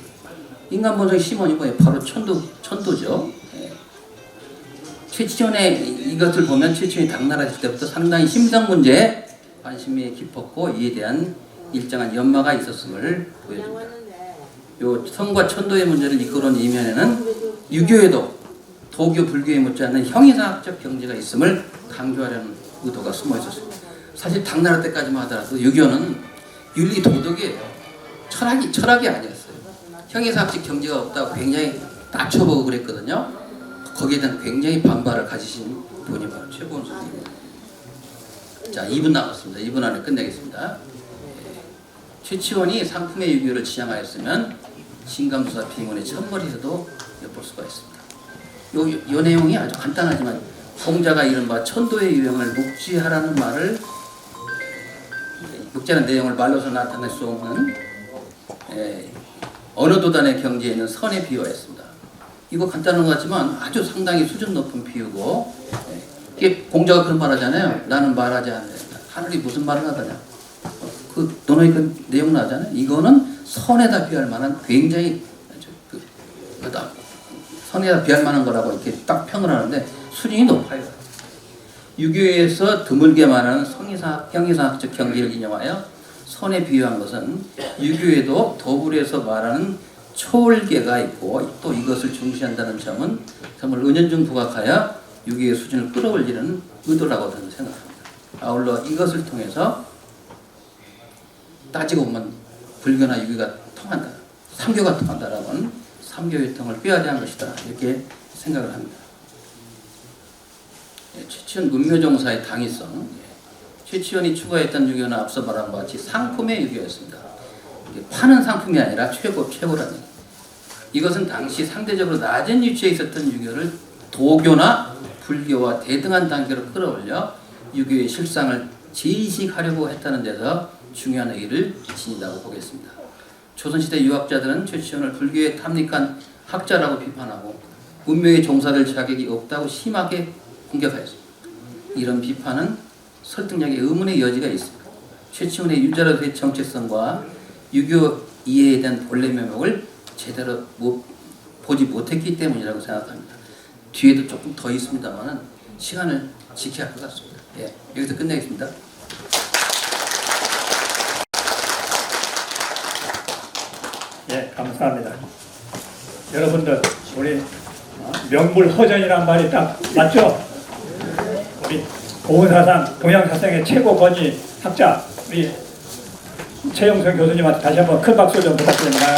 인간 본성의 심원이 뭐예요? 바로 천도죠. 예. 최치원의 이것을 보면 최치원이 당나라 있을 때부터 상당히 심성 문제에 관심이 깊었고 이에 대한 일정한 연마가 있었음을 보여줍니다. 요 성과 천도의 문제를 이끌어온 이면에는 유교에도 도교, 불교에 못지않는 형이상학적 경제가 있음을 강조하려는 의도가 숨어 있었습니다. 사실 당나라 때까지만 하더라도 유교는 윤리 도덕이에요. 철학이 아니었어요. 형이상학적 경제가 없다고 굉장히 낮춰보고 그랬거든요. 거기에 대한 굉장히 반발을 가지신 분이 바로 최고원 선생님입니다. 자, 2분 남았습니다. 2분 안에 끝내겠습니다. 최치원이 상품의 유교를 지향하였으면 신감수사 비문의 첫머리에서도 엿볼 수가 있습니다. 요 내용이 아주 간단하지만 공자가 이른바 천도의 유형을 묵지하라는 말을 묵지하는 내용을 말로서 나타낼 수 없는 어느 도단의 경지에 있는 선에 비유하였습니다. 이거 간단한 것 같지만 아주 상당히 수준 높은 비유고 이게 공자가 그런 말 하잖아요. 나는 말하지 않는다. 하늘이 무슨 말을 하더냐. 너네 그 내용 나잖아요. 이거는 선에다 비할 만한 굉장히 선에다 비할 만한 거라고 이렇게 딱 평을 하는데 수준이 높아요. 유교에서 드물게 말하는 형이상학적 경계를 인용하여 선에 비유한 것은 유교에도 도불에서 말하는 초월계가 있고 또 이것을 중시한다는 점은 정말 은연중 부각하여 유교의 수준을 끌어올리는 의도라고 저는 생각합니다. 아울러 이것을 통해서 따지고 보면 불교나 유교가 통한다, 삼교가 통한다라고는 삼교유통을 꾀하려 한 것이다 이렇게 생각을 합니다. 최치원 문묘종사의 당위성, 최치원이 추구했던 유교는 앞서 말한 것 같이 상품의 유교였습니다. 파는 상품이 아니라 최고라는. 이것은 당시 상대적으로 낮은 위치에 있었던 유교를 도교나 불교와 대등한 단계로 끌어올려 유교의 실상을 재인식하려고 했다는 데서 중요한 의의를 지닌다고 보겠습니다. 조선시대 유학자들은 최치원을 불교에 탐닉한 학자라고 비판하고 문묘의 종사될 자격이 없다고 심하게 공격하였습니다. 이런 비판은 설득력의 의문의 여지가 있습니다. 최치원의 유자로서의 정체성과 유교 이해에 대한 본래 면목을 제대로 보지 못했기 때문이라고 생각합니다. 뒤에도 조금 더 있습니다만 시간을 지켜야 할 것 같습니다. 예, 여기서 끝내겠습니다. 예, 감사합니다. 여러분들 우리 명불허전이란 말이 딱 맞죠? 우리 고운사상, 동양사상의 최고 권위 학자 우리 최영선 교수님한테 다시 한번 큰 박수 좀 부탁드립니다.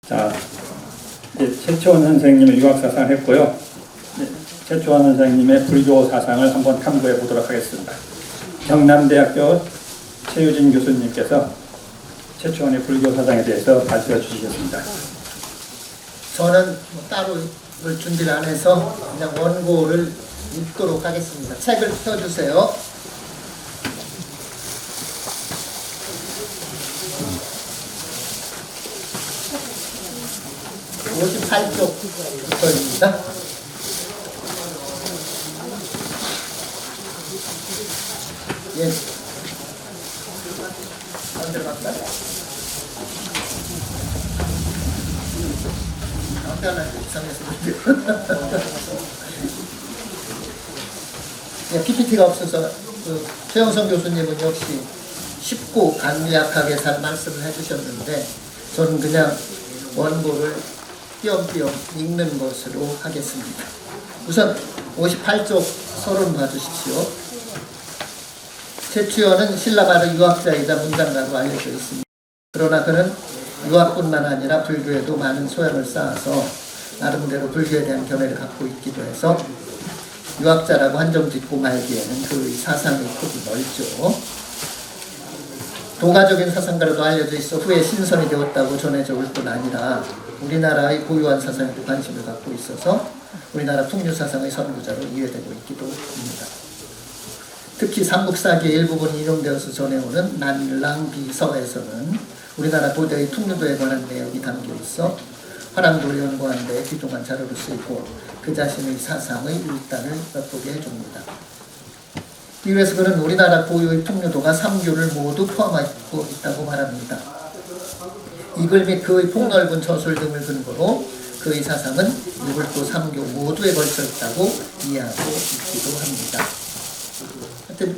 자, 이제 최치원 선생님의 유학사상 했고요. 최치원 선생님의 불교 사상을 한번 탐구해 보도록 하겠습니다. 경남대학교 최유진 교수님께서 최치원의 불교 사상에 대해서 가르쳐 주시겠습니다. 저는 따로 이걸 준비를 안 해서 그냥 원고를 읽도록 하겠습니다. 책을 펴주세요. 음. 58쪽부터입니다. 예. 안 들어갔다? 예, PPT가 없어서 최영선 교수님은 역시 쉽고 간략하게 잘 말씀을 해주셨는데 저는 그냥 원고를 띄엄띄엄 읽는 것으로 하겠습니다. 우선 58쪽 서론 봐주십시오. 최치원은 신라바르 유학자이자 문장가로 알려져 있습니다. 그러나 그는 유학뿐만 아니라 불교에도 많은 소양을 쌓아서 나름대로 불교에 대한 견해를 갖고 있기도 해서 유학자라고 한정 짓고 말기에는 그 사상의 폭이 넓죠. 동화적인 사상가로도 알려져 있어 후에 신선이 되었다고 전해져 올 뿐 아니라 우리나라의 고유한 사상에도 관심을 갖고 있어서 우리나라 풍류 사상의 선구자로 이해되고 있기도 합니다. 특히 삼국사기의 일부분이 인용되어서 전해오는 난랑비서에서는 우리나라 고대의 풍류도에 관한 내용이 담겨 있어 화랑도를 연구하는 데 귀중한 자료로 쓰이고 그 자신의 사상의 일단을 엿보게 해줍니다. 이유에서 그는 우리나라 고유의 풍류도가 3교를 모두 포함하고 있다고 말합니다. 이 글 및 그의 폭넓은 저술 등을 근거로 그의 사상은 1불도 3교 모두에 걸쳐 있다고 이해하고 있기도 합니다.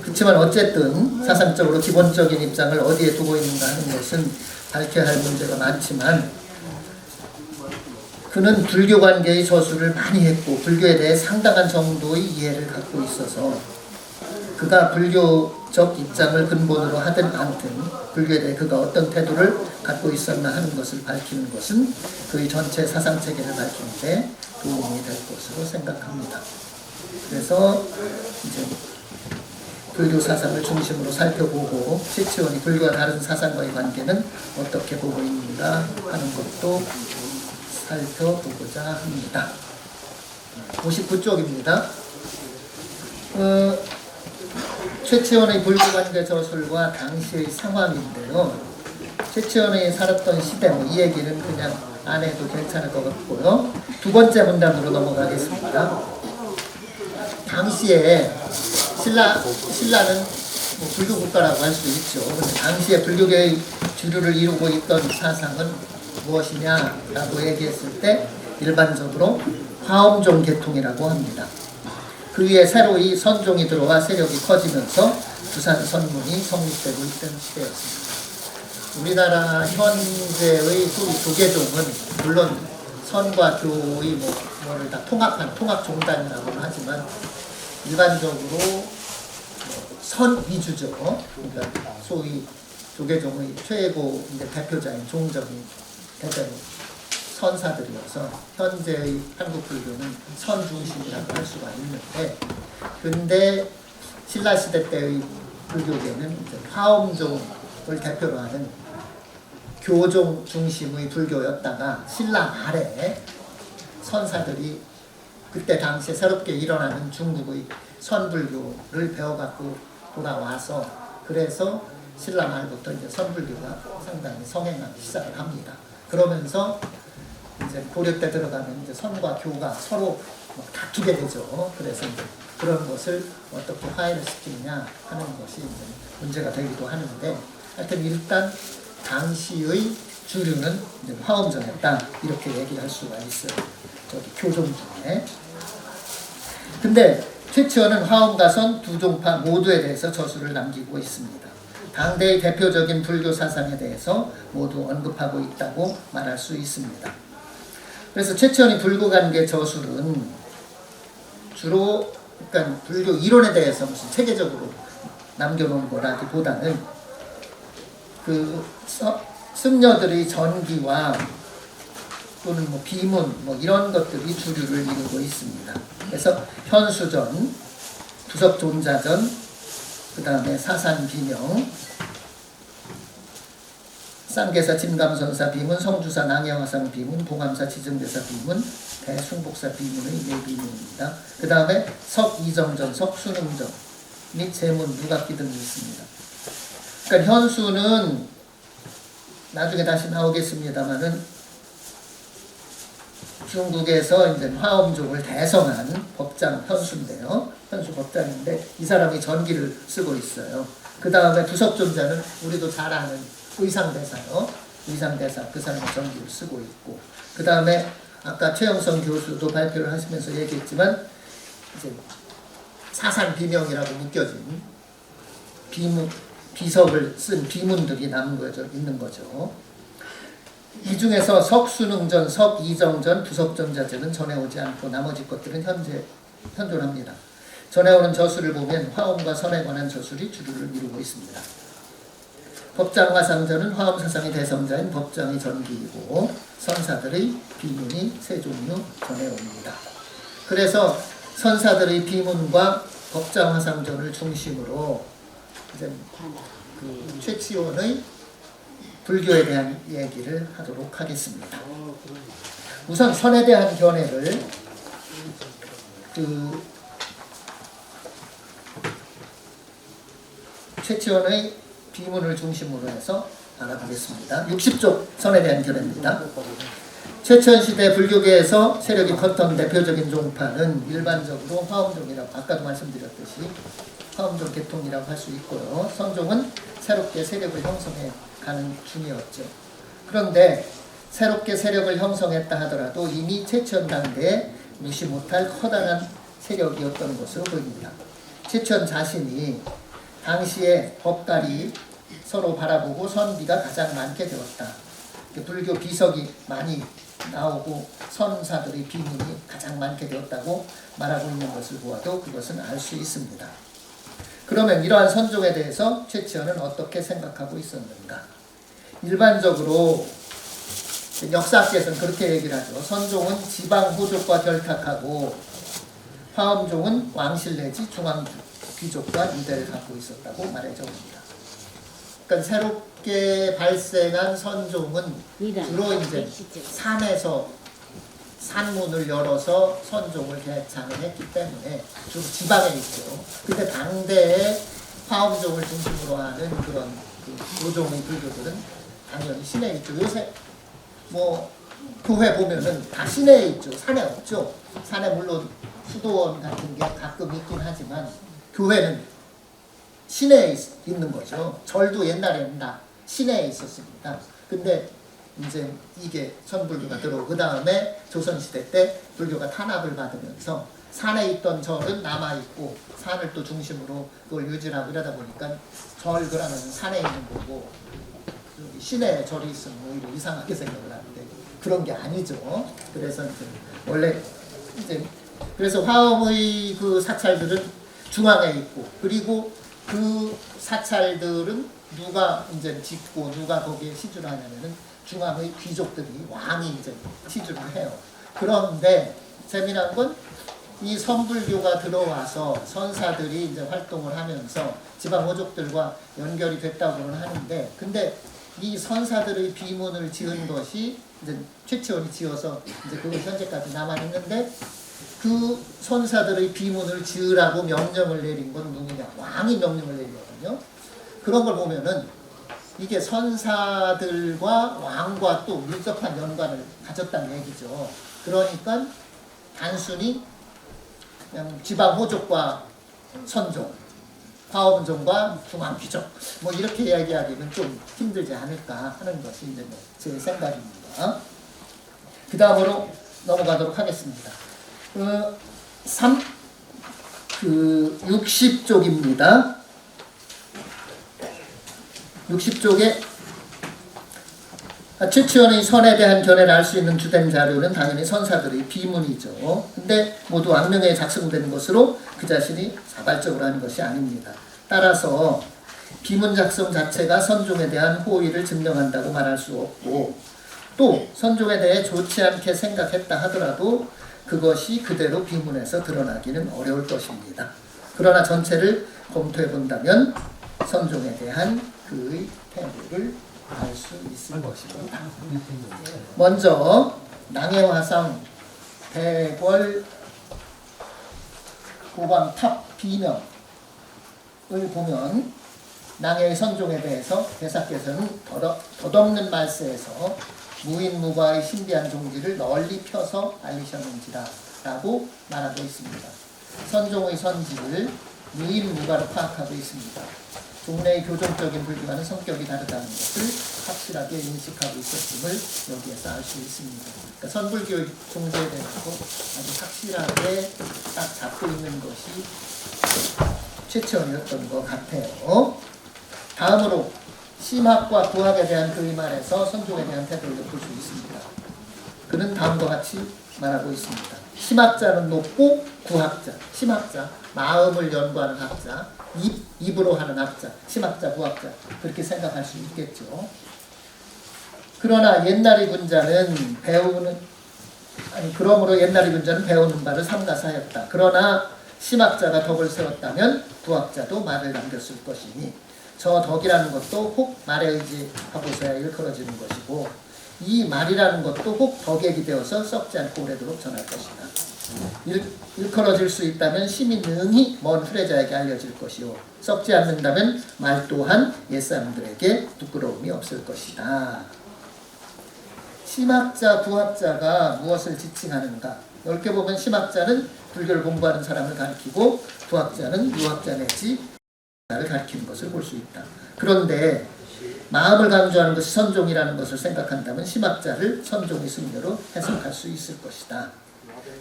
그렇지만 어쨌든 사상적으로 기본적인 입장을 어디에 두고 있는가 하는 것은 밝혀야 할 문제가 많지만 그는 불교 관계의 저술을 많이 했고 불교에 대해 상당한 정도의 이해를 갖고 있어서 그가 불교적 입장을 근본으로 하든 않든 불교에 대해 그가 어떤 태도를 갖고 있었나 하는 것을 밝히는 것은 그의 전체 사상체계를 밝히는 데 도움이 될 것으로 생각합니다. 그래서 이제 불교 사상을 중심으로 살펴보고 최치원이 불교와 다른 사상과의 관계는 어떻게 보고 있는가 하는 것도 살펴보고자 합니다. 59쪽입니다. 최치원의 불교관계 저술과 당시의 상황인데요. 최치원이 살았던 시대 이 얘기는 그냥 안 해도 괜찮을 것 같고요. 두 번째 문단으로 넘어가겠습니다. 당시에 신라는 뭐 불교 국가라고 할 수 있죠. 그런데 당시에 불교계의 주류를 이루고 있던 사상은 무엇이냐라고 얘기했을 때 일반적으로 화엄종 계통이라고 합니다. 그 위에 새로이 선종이 들어와 세력이 커지면서 두산 선문이 성립되고 있던 시대였습니다. 우리나라 현재의 소위 조계종은 물론 선과 교의 뭐를 다 통합한 통합종단이라고 하지만 일반적으로 선 위주죠. 그러니까 소위 조계종의 최고 대표자인 종정이 대대로 선사들이어서 현재의 한국 불교는 선 중심이라고 할 수가 있는데, 근데 신라 시대 때의 불교계는 화엄종을 대표로 하는 교종 중심의 불교였다가 신라 말에 선사들이 그때 당시에 새롭게 일어나는 중국의 선불교를 배워갖고 돌아와서 그래서 신라 말부터 이제 선불교가 상당히 성행하기 시작을 합니다. 그러면서 이제 고려 때 들어가면 이제 선과 교가 서로 다투게 되죠. 그래서 이제 그런 것을 어떻게 화해를 시키느냐 하는 것이 이제 문제가 되기도 하는데, 하여튼 일단 당시의 주류는 이제 화엄종이었다 이렇게 얘기를 할 수가 있어요. 저기 교종 중에. 근데 최치원은 화엄과 선 두 종파 모두에 대해서 저술을 남기고 있습니다. 당대의 대표적인 불교 사상에 대해서 모두 언급하고 있다고 말할 수 있습니다. 그래서 최치원이 불교관계 저술은 주로 그러니까 불교 이론에 대해서 무슨 체계적으로 남겨놓은 거라기보다는 그 승려들의 전기와 또는 뭐 비문 이런 것들이 주류를 이루고 있습니다. 그래서 현수전, 부석존자전, 그 다음에 사산비명, 쌍계사 진감선사 비문, 성주사 낭영화상 비문, 봉암사 지정대사 비문, 대숭복사 비문의 네 비문입니다. 그 다음에 석이정전, 석수능전 및 제문, 누각기 등이 있습니다. 그러니까 현수는 나중에 다시 나오겠습니다만은 중국에서 이제 화엄종을 대성한 법장 현수인데요. 현수 법장인데 이 사람이 전기를 쓰고 있어요. 그 다음에 부석존자는 우리도 잘 아는 의상대사요. 의상대사 그 사람이 전기를 쓰고 있고, 그 다음에 아까 최영성 교수도 발표를 하시면서 얘기했지만 이제 사산비명이라고 묶여진 비석을 쓴 비문들이 있는 거죠. 이 중에서 석수능전, 석이정전, 부석존자전은 전해오지 않고 나머지 것들은 현존합니다. 전해오는 저술을 보면 화엄과 선에 관한 저술이 주류를 이루고 있습니다. 법장화상전은 화엄 사상의 대성자인 법장의 전기이고 선사들의 비문이 세 종류 전해옵니다. 그래서 선사들의 비문과 법자화상전을 중심으로 이제 그 최치원의 불교에 대한 얘기를 하도록 하겠습니다. 우선 선에 대한 견해를 그 최치원의 비문을 중심으로 해서 알아보겠습니다. 60쪽 선에 대한 견해입니다. 최천 시대 불교계에서 세력이 컸던 대표적인 종파는 일반적으로 화엄종이라고 아까도 말씀드렸듯이 화엄종 계통이라고 할 수 있고요. 선종은 새롭게 세력을 형성해 가는 중이었죠. 그런데 새롭게 세력을 형성했다 하더라도 이미 최천 당대에 무시 못할 커다란 세력이었던 것으로 보입니다. 최천 자신이 당시에 법갈이 서로 바라보고 선비가 가장 많게 되었다. 불교 비석이 많이 나오고 선사들의 비문이 가장 많게 되었다고 말하고 있는 것을 보아도 그것은 알 수 있습니다. 그러면 이러한 선종에 대해서 최치원은 어떻게 생각하고 있었는가? 일반적으로 역사학에서는 그렇게 얘기를 하죠. 선종은 지방 호족과 결탁하고 화엄종은 왕실 내지 중앙 귀족과 유대를 갖고 있었다고 말해져 옵니다. 그러니까 새롭게 발생한 선종은 주로 이제 산에서 산문을 열어서 선종을 개창을 했기 때문에 주로 지방에 있죠. 근데 당대에 화엄종을 중심으로 하는 그런 그 도종의 불교들은 당연히 시내에 있죠. 요새 뭐 교회 보면은 다 시내에 있죠. 산에 없죠. 산에 물론 수도원 같은 게 가끔 있긴 하지만 교회는 시내에 있는 거죠. 절도 옛날에는 다 시내에 있었습니다. 근데 이제 이게 선불교가 들어오고 그 다음에 조선시대 때 불교가 탄압을 받으면서 산에 있던 절은 남아있고 산을 또 중심으로 그걸 유지하고 이러다 보니까 절 그러면 산에 있는 거고 시내에 절이 있으면 오히려 이상하게 생각을 하는데 그런 게 아니죠. 그래서 이제 원래 이제 그래서 화엄의 그 사찰들은 중앙에 있고 그리고 그 사찰들은 누가 이제 짓고 누가 거기에 시주를 하냐면은 중앙의 귀족들이 왕이 이제 시주를 해요. 그런데 재미난 건 이 선불교가 들어와서 선사들이 이제 활동을 하면서 지방 호족들과 연결이 됐다고는 하는데 근데 이 선사들의 비문을 지은 것이 이제 최치원이 지어서 이제 그게 현재까지 남아 있는데 그 선사들의 비문을 지으라고 명령을 내린 건 누구냐? 왕이 명령을 내리거든요. 그런 걸 보면은 이게 선사들과 왕과 또 밀접한 연관을 가졌다는 얘기죠. 그러니까 단순히 그냥 지방 호족과 선종, 화엄종과 중앙 귀족 뭐 이렇게 이야기하기는 좀 힘들지 않을까 하는 것이 이제 제 생각입니다. 그 다음으로 넘어가도록 하겠습니다. 60쪽입니다. 60쪽에 최치원의 선에 대한 견해를 알 수 있는 주된 자료는 당연히 선사들의 비문이죠. 근데 모두 악명에 작성된 것으로 그 자신이 자발적으로 하는 것이 아닙니다. 따라서 비문 작성 자체가 선종에 대한 호의를 증명한다고 말할 수 없고 또 선종에 대해 좋지 않게 생각했다 하더라도 그것이 그대로 비문에서 드러나기는 어려울 것입니다. 그러나 전체를 검토해 본다면 선종에 대한 그의 태도를 알 수 있을 것입니다. 먼저 낭해화상 대궐 고광탑 비명을 보면 낭해의 선종에 대해서 대사께서는 덧없는 말세에서 무인무과의 신비한 종지를 널리 펴서 알리셨는지라 라고 말하고 있습니다. 선종의 선지를 무인무과로 파악하고 있습니다. 종래의 교종적인 불교와는 성격이 다르다는 것을 확실하게 인식하고 있었음을 여기에서 알 수 있습니다. 그러니까 선불교 종제에 대해서 아주 확실하게 딱 잡고 있는 것이 최치원이었던 것 같아요. 다음으로 심학과 구학에 대한 그의 말에서 선종에 대한 태도를 볼 수 있습니다. 그는 다음과 같이 말하고 있습니다. 심학자는 높고 구학자, 심학자, 마음을 연구하는 학자, 입으로 하는 학자, 심학자, 구학자 그렇게 생각할 수 있겠죠. 그러나 옛날의 분자는 아니 그러므로 옛날 이분자는 배우는 바를 삼가사였다. 그러나 심학자가 덕을 세웠다면 부학자도 말을 남겼을 것이니 저 덕이라는 것도 혹 말에 의지하고서야 일컬어지는 것이고 이 말이라는 것도 혹 덕에 기대어서 썩지 않고 오래도록 전할 것이다. 일컬어질 수 있다면 심히 능히 먼 후레자에게 알려질 것이요 썩지 않는다면 말 또한 옛사람들에게 부끄러움이 없을 것이다. 심학자, 부학자가 무엇을 지칭하는가? 넓게 보면 심학자는 불교를 공부하는 사람을 가리키고 부학자는 유학자 내지 를 가리키는 것을 볼 수 있다. 그런데 마음을 강조하는 것이 선종이라는 것을 생각한다면 심학자를 선종의 승려로 해석할 수 있을 것이다.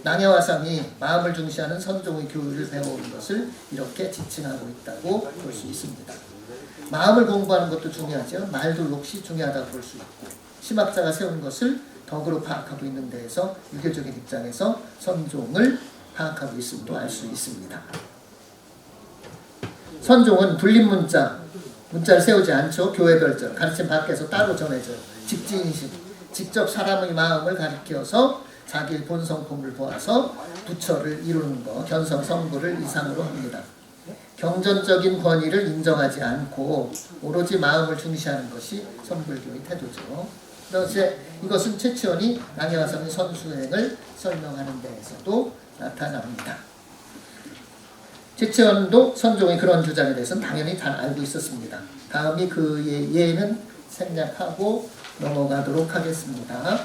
낭해화상이 마음을 중시하는 선종의 교율을 배워온 것을 이렇게 지칭하고 있다고 볼 수 있습니다. 마음을 공부하는 것도 중요하죠. 말도 역시 중요하다고 볼 수 있고 심학자가 세운 것을 덕으로 파악하고 있는 데에서 유교적인 입장에서 선종을 파악하고 있음도 알 수 있습니다. 선종은 불림 문자를 세우지 않죠. 교회별절, 가르침 밖에서 따로 전해져요. 직지인식, 직접 사람의 마음을 가리켜서 자기 본성품을 보아서 부처를 이루는 것, 견성, 성부를 이상으로 합니다. 경전적인 권위를 인정하지 않고 오로지 마음을 중시하는 것이 선불교의 태도죠. 그래서 이것은 최치원이 낭해화상의 선수행을 설명하는 데에서도 나타납니다. 최치원도 선종의 그런 주장에 대해서는 당연히 잘 알고 있었습니다. 다음이 그의 예는 생략하고 넘어가도록 하겠습니다.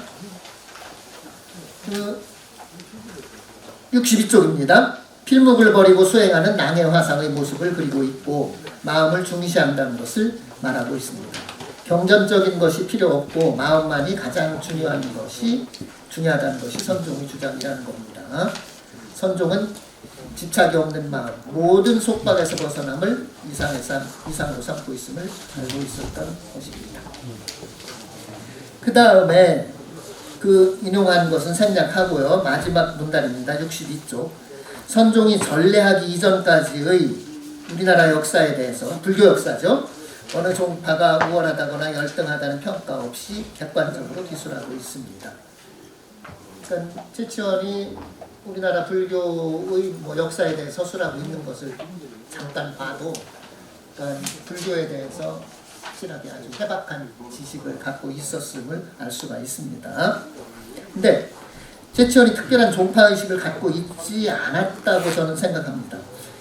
62쪽입니다. 필묵을 버리고 수행하는 낭해화상의 모습을 그리고 있고 마음을 중시한다는 것을 말하고 있습니다. 경전적인 것이 필요 없고 마음만이 가장 중요하다는 것이 선종의 주장이라는 겁니다. 선종은 집착이 없는 마음, 모든 속박에서 벗어남을 이상으로 삼고 있음을 알고 있었던 것입니다. 그 다음에 그 인용한 것은 생략하고요. 마지막 문단입니다. 62쪽. 선종이 전래하기 이전까지의 우리나라 역사에 대해서, 불교 역사죠. 어느 종파가 우월하다거나 열등하다는 평가 없이 객관적으로 기술하고 있습니다. 그러니까 최치원이 우리나라 불교의 역사에 대해 서술하고 있는 것을 잠깐 봐도 그러니까 불교에 대해서 확실하게 아주 해박한 지식을 갖고 있었음을 알 수가 있습니다. 근데 최치원이 특별한 종파의식을 갖고 있지 않았다고 저는 생각합니다.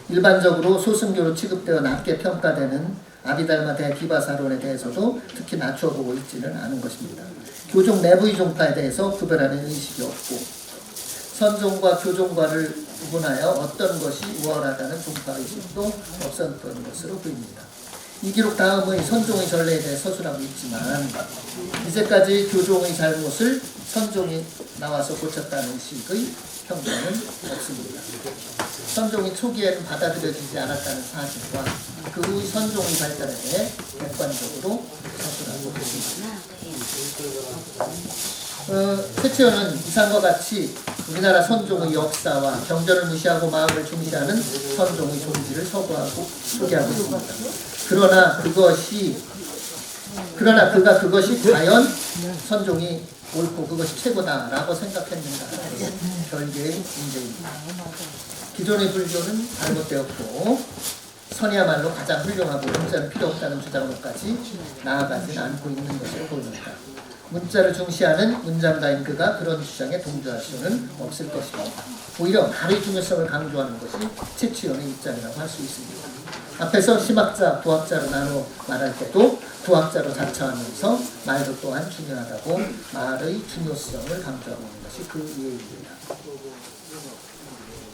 일반적으로 소승교로 취급되어 낮게 평가되는 아비달마 대비바사론에 대해서도 특히 낮춰보고 있지는 않은 것입니다. 교종 내부의 종파에 대해서 구별하는 의식이 없고 선종과 교종과를 구분하여 어떤 것이 우월하다는 종파의식도 없었던 것으로 보입니다. 이 기록 다음의 선종의 전례에 대해 서술하고 있지만 이제까지 교종의 잘못을 선종이 나와서 고쳤다는 식의 평가는 없습니다. 선종이 초기에는 받아들여지지 않았다는 사실과 그 후의 선종의 발달에 대해 객관적으로 서술하고 있습니다. 최치원은 이상과 같이 우리나라 선종의 역사와 경전을 무시하고 마음을 중시하는 선종의 존재를 소개하고 있습니다. 그러나 그가 그것이 과연 선종이 옳고 그것이 최고다라고 생각했는가 하는 별개의 문제입니다. 기존의 불교는 잘못되었고 선이야말로 가장 훌륭하고 문자는 필요 없다는 주장으로까지 나아가진 않고 있는 것으로 보입니다. 문자를 중시하는 문장가인 그가 그런 주장에 동조할 수는 없을 것입니다. 오히려 말의 중요성을 강조하는 것이 최치원의 입장이라고 할 수 있습니다. 앞에서 심학자, 부학자로 나눠 말할 때도 부학자로 자처하면서 말도 또한 중요하다고 말의 중요성을 강조하고 있는 것이 그 이해입니다.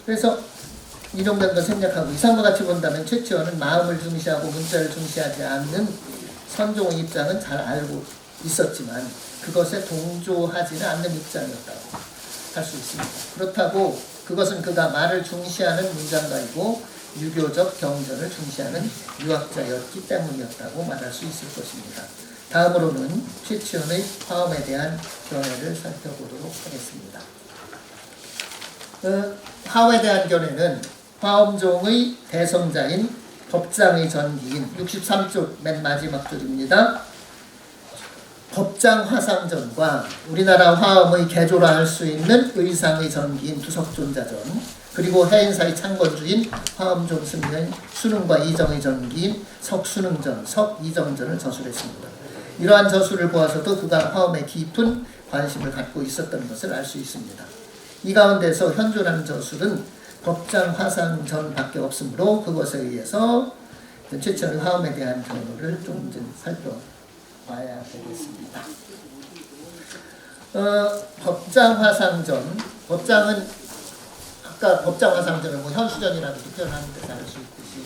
그래서 인용된 건 생략하고 이상과 같이 본다면 최치원은 마음을 중시하고 문자를 중시하지 않는 선종의 입장은 잘 알고 있었지만 그것에 동조하지는 않는 입장이었다고 할 수 있습니다. 그렇다고 그것은 그가 말을 중시하는 문장가이고 유교적 경전을 중시하는 유학자였기 때문이었다고 말할 수 있을 것입니다. 다음으로는 최치원의 화엄에 대한 견해를 살펴보도록 하겠습니다. 화엄에 대한 견해는 화엄종의 대성자인 법장의 전기인 63쪽 맨 마지막 줄입니다. 법장 화상전과 우리나라 화엄의 개조라 할 수 있는 의상의 전기인 두석존자전, 그리고 해인사의 창건주인 화엄종 승려인 순응과 이정의 전기인 석순응전, 석이정전을 저술했습니다. 이러한 저술을 보아서도 그가 화엄에 깊은 관심을 갖고 있었던 것을 알 수 있습니다. 이 가운데서 현존하는 저술은 법장 화상전밖에 없으므로 그것에 의해서 최초의 화엄에 대한 경우를 좀 이제 살펴봐야 되겠습니다. 법장 화상전, 법장은 아까 법장 화상전을 뭐 현수전이라고도 표현하는 데서 알 수 있듯이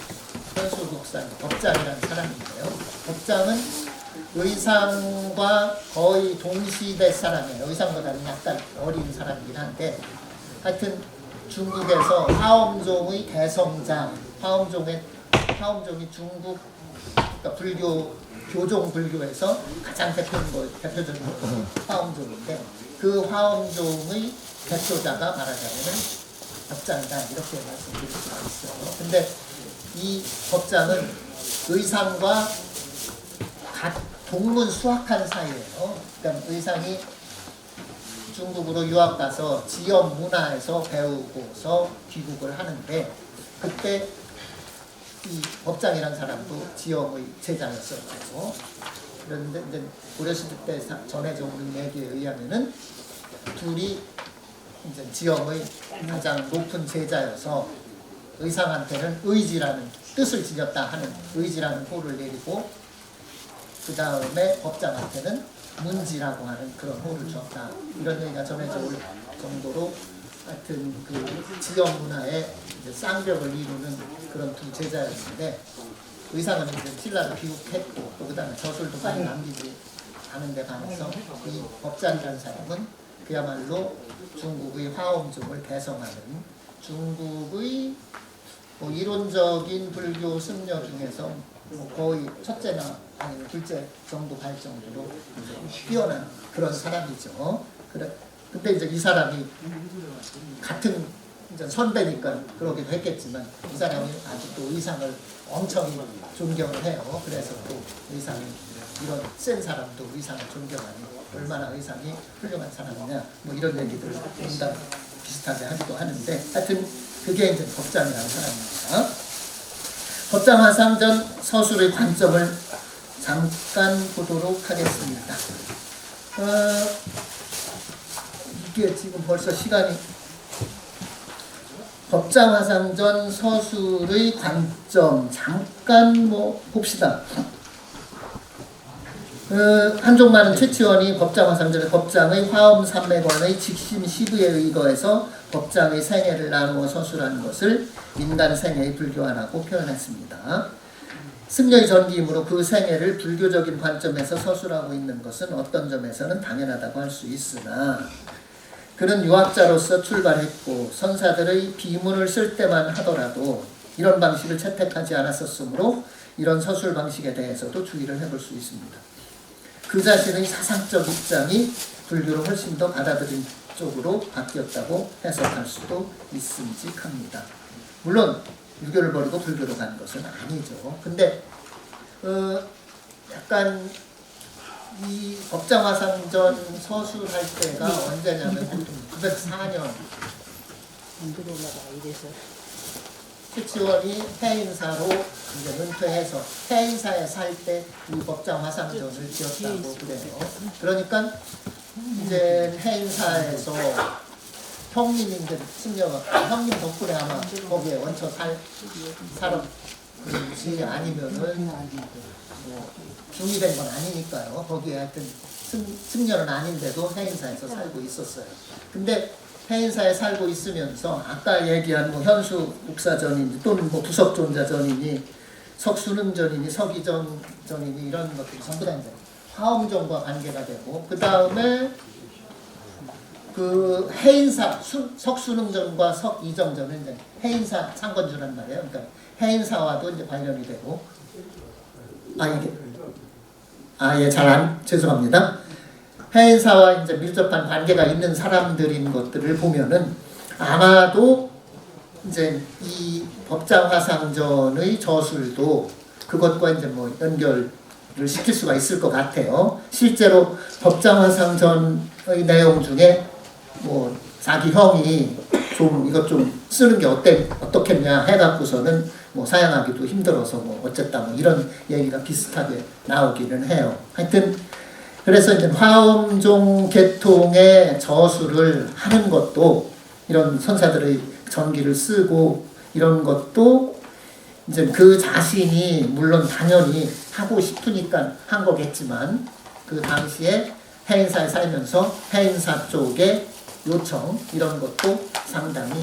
현수 국상 법장이라는 사람인데요. 법장은 의상과 거의 동시대 사람이에요. 의상보다는 약간 어린 사람이긴 한데, 하여튼 중국에서 화엄종의 대성자, 화엄종이 중국 그러니까 불교 교종 불교에서 가장 대표적인 화엄종인데, 그 화엄종의 대표자가 말하자면은 법장이다, 이렇게 말씀드릴 수가 있어요. 근데 이 법장은 의상과 동문수학한 사이예요. 그러니까 의상이 중국으로 유학 가서 지역 문화에서 배우고서 귀국을 하는데, 그때 이 법장이라는 사람도 지역의 제자였었고, 그런데 이제 고려시대 때 전해져 오는 얘기에 의하면은 둘이 이제 지역의 가장 높은 제자여서 의상한테는 의지라는 뜻을 지녔다 하는 의지라는 호를 내리고, 그 다음에 법장한테는 문지라고 하는 그런 호를 주었다, 이런 얘기가 전해져 올 정도로 하여튼 그 지역 문화의 쌍벽을 이루는 그런 두 제자였는데, 의상은 이제 신라로 귀국했고 또 그 다음에 저술도 많이 남기지 않은 데 반해서 이 법장이라는 사람은 그야말로 중국의 화엄종을 개성하는 중국의 뭐 이론적인 불교 승려 중에서 뭐 거의 첫째나 아니면 둘째 정도 갈 정도로 뛰어난 그런 사람이죠. 근데 이제 이 사람이 같은 이제 선배니까 그러기도 했겠지만, 이 사람이 아직도 의상을 엄청 존경을 해요. 그래서 또 의상이 이런 센 사람도 의상을 존경하니 얼마나 의상이 훌륭한 사람이냐, 뭐 이런 얘기들을 농담 비슷하게 하기도 하는데, 하여튼 그게 이제 법장이라는 사람입니다. 법장 화상전 서술의 관점을 잠깐 보도록 하겠습니다. 이게 지금 벌써 시간이, 법장 화상전 서술의 관점 잠깐 뭐 봅시다. 한종만은 최치원이 법장 화상전의 법장의 화엄 삼매권의 직심 시부에 의거해서 법장의 생애를 나누어 서술하는 것을 인간 생애의 불교화라고 표현했습니다. 승려의 전기이므로 그 생애를 불교적인 관점에서 서술하고 있는 것은 어떤 점에서는 당연하다고 할 수 있으나, 그는 유학자로서 출발했고 선사들의 비문을 쓸 때만 하더라도 이런 방식을 채택하지 않았었으므로 이런 서술 방식에 대해서도 주의를 해볼 수 있습니다. 그 자신의 사상적 입장이 불교를 훨씬 더 받아들인 쪽으로 바뀌었다고 해석할 수도 있음직합니다. 물론 유교를 버리고 불교로 간 것은 아니죠. 근데 약간 이 법장화상전 서술할 때가 언제냐면 904년 최치원이 해인사로 이제 은퇴해서 해인사에 살 때 이 법장화상전을 지었다고 그래요. 그러니까 이제 해인사에서 형님인데 승려가 형님 덕분에 아마 거기에 얹혀 살았지, 아니면은 뭐 중이된 건 아니니까요. 거기에 하여튼 승려는 아닌데도 해인사에서 살고 있었어요. 근데 해인사에 살고 있으면서 아까 얘기한 뭐 현수 국사전이니 또는 뭐 부석존자전이니 석순응전이니 석이정전이니 이런 것들이 전부 다 이제 화엄전과 관계가 되고, 그 다음에 그 해인사 석순응전과 석이정전은 이제 해인사 창건주란 말이에요. 그러니까 해인사와도 이제 관련이 되고, 죄송합니다. 해인사와 이제 밀접한 관계가 있는 사람들인 것들을 보면은 아마도 이제 이 법장화상전의 저술도 그것과 이제 뭐 연결 시킬 수가 있을 것 같아요. 실제로 법장화상전의 내용 중에 뭐 자기 형이 좀 이것 좀 쓰는 게 어떻겠냐 해갖고서는 뭐 사양하기도 힘들어서 뭐 어쨌다 뭐 이런 얘기가 비슷하게 나오기는 해요. 하여튼 그래서 이제 화엄종 계통의 저수를 하는 것도 이런 선사들의 전기를 쓰고 이런 것도 이제 그 자신이 물론 당연히 하고 싶으니까 한 거겠지만 그 당시에 해인사에 살면서 해인사 쪽의 요청 이런 것도 상당히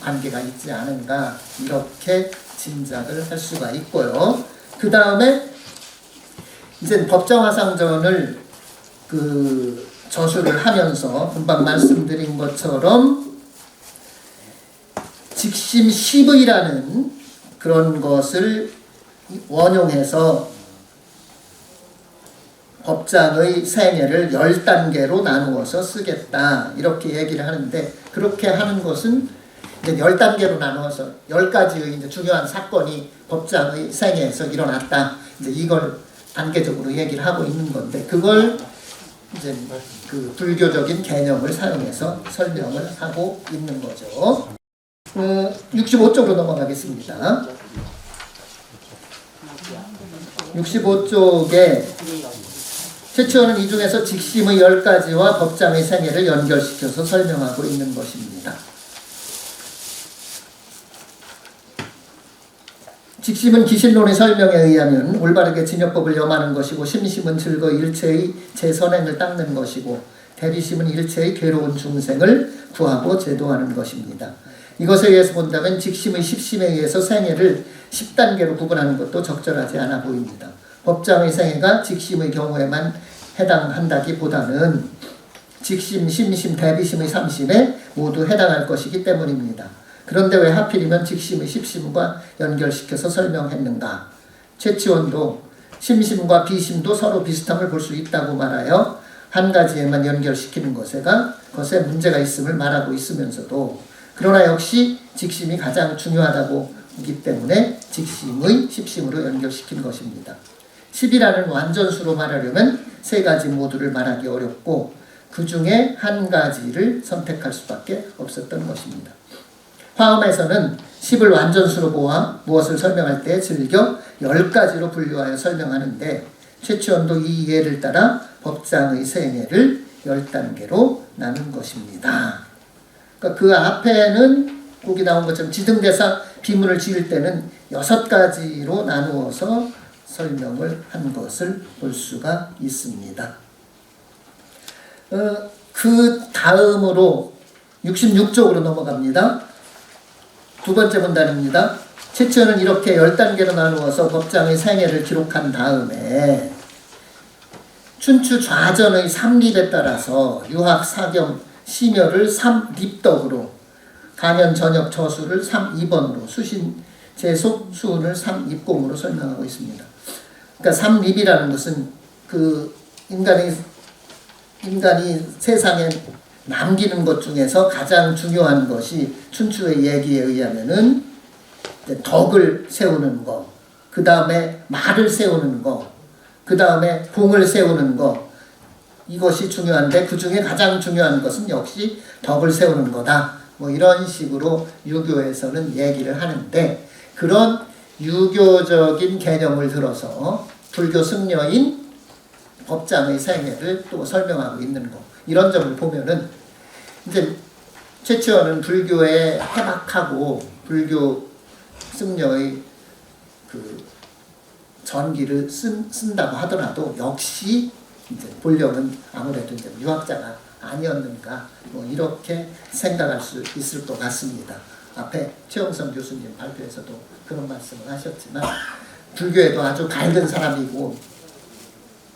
관계가 있지 않은가 이렇게 짐작을 할 수가 있고요. 그 다음에 이제 법정화상전을 그 저수를 하면서 금방 말씀드린 것처럼 직심 10의라는 그런 것을 원용해서 법장의 생애를 10단계로 나누어서 쓰겠다 이렇게 얘기를 하는데 그렇게 하는 것은 이제 10단계로 나누어서 10가지의 이제 중요한 사건이 법장의 생애에서 일어났다 이제 이걸 단계적으로 얘기를 하고 있는 건데 그걸 이제 그 불교적인 개념을 사용해서 설명을 하고 있는 거죠. 65쪽으로 넘어가겠습니다. 65쪽에 최초는 이 중에서 직심의 10가지와 법장의 생애를 연결시켜서 설명하고 있는 것입니다. 직심은 기신론의 설명에 의하면 올바르게 진여법을 염하는 것이고 심심은 즐거 일체의 제선행을 닦는 것이고 대비심은 일체의 괴로운 중생을 구하고 제도하는 것입니다. 이것에 의해서 본다면 직심의 10심에 의해서 생애를 10단계로 구분하는 것도 적절하지 않아 보입니다. 법장의 생애가 직심의 경우에만 해당한다기보다는 직심, 심심, 대비심의 3심에 모두 해당할 것이기 때문입니다. 그런데 왜 하필이면 직심의 10심과 연결시켜서 설명했는가? 최치원도 심심과 비심도 서로 비슷함을 볼 수 있다고 말하여 한 가지에만 연결시키는 것에 문제가 있음을 말하고 있으면서도 그러나 역시 직심이 가장 중요하다고 보기 때문에 직심의 10심으로 연결시킨 것입니다. 10이라는 완전수로 말하려면 세 가지 모두를 말하기 어렵고 그 중에 한 가지를 선택할 수밖에 없었던 것입니다. 화엄에서는 10을 완전수로 모아 무엇을 설명할 때 즐겨 10가지로 분류하여 설명하는데 최치원도 이 예를 따라 법장의 생애를 10단계로 나눈 것입니다. 그러니까 그 앞에는 거기 나온 것처럼 지등대사 비문을 지을 때는 6가지로 나누어서 설명을 한 것을 볼 수가 있습니다. 그 다음으로 66쪽으로 넘어갑니다. 두 번째 문단입니다. 최초는 이렇게 10단계로 나누어서 법장의 생애를 기록한 다음에 춘추 좌전의 3립에 따라서 유학, 사경, 심여를 3립덕으로 간연, 전역, 저수를 3입원으로 수신, 제속, 수운을 3입공으로 설명하고 있습니다. 그러니까 3립이라는 것은 그 인간이 세상에 남기는 것 중에서 가장 중요한 것이 춘추의 얘기에 의하면은 덕을 세우는 거, 그 다음에 말을 세우는 거, 그 다음에 공을 세우는 거, 이것이 중요한데 그 중에 가장 중요한 것은 역시 덕을 세우는 거다. 뭐 이런 식으로 유교에서는 얘기를 하는데 그런 유교적인 개념을 들어서 불교 승려인 법장의 생애를 또 설명하고 있는 거. 이런 점을 보면은 이제 최치원은 불교에 해박하고 불교 승려의 그 전기를 쓴다고 하더라도 역시 이제 본령은 아무래도 이제 유학자가 아니었는가 뭐 이렇게 생각할 수 있을 것 같습니다. 앞에 최영선 교수님 발표에서도 그런 말씀을 하셨지만 불교에도 아주 밝은 사람이고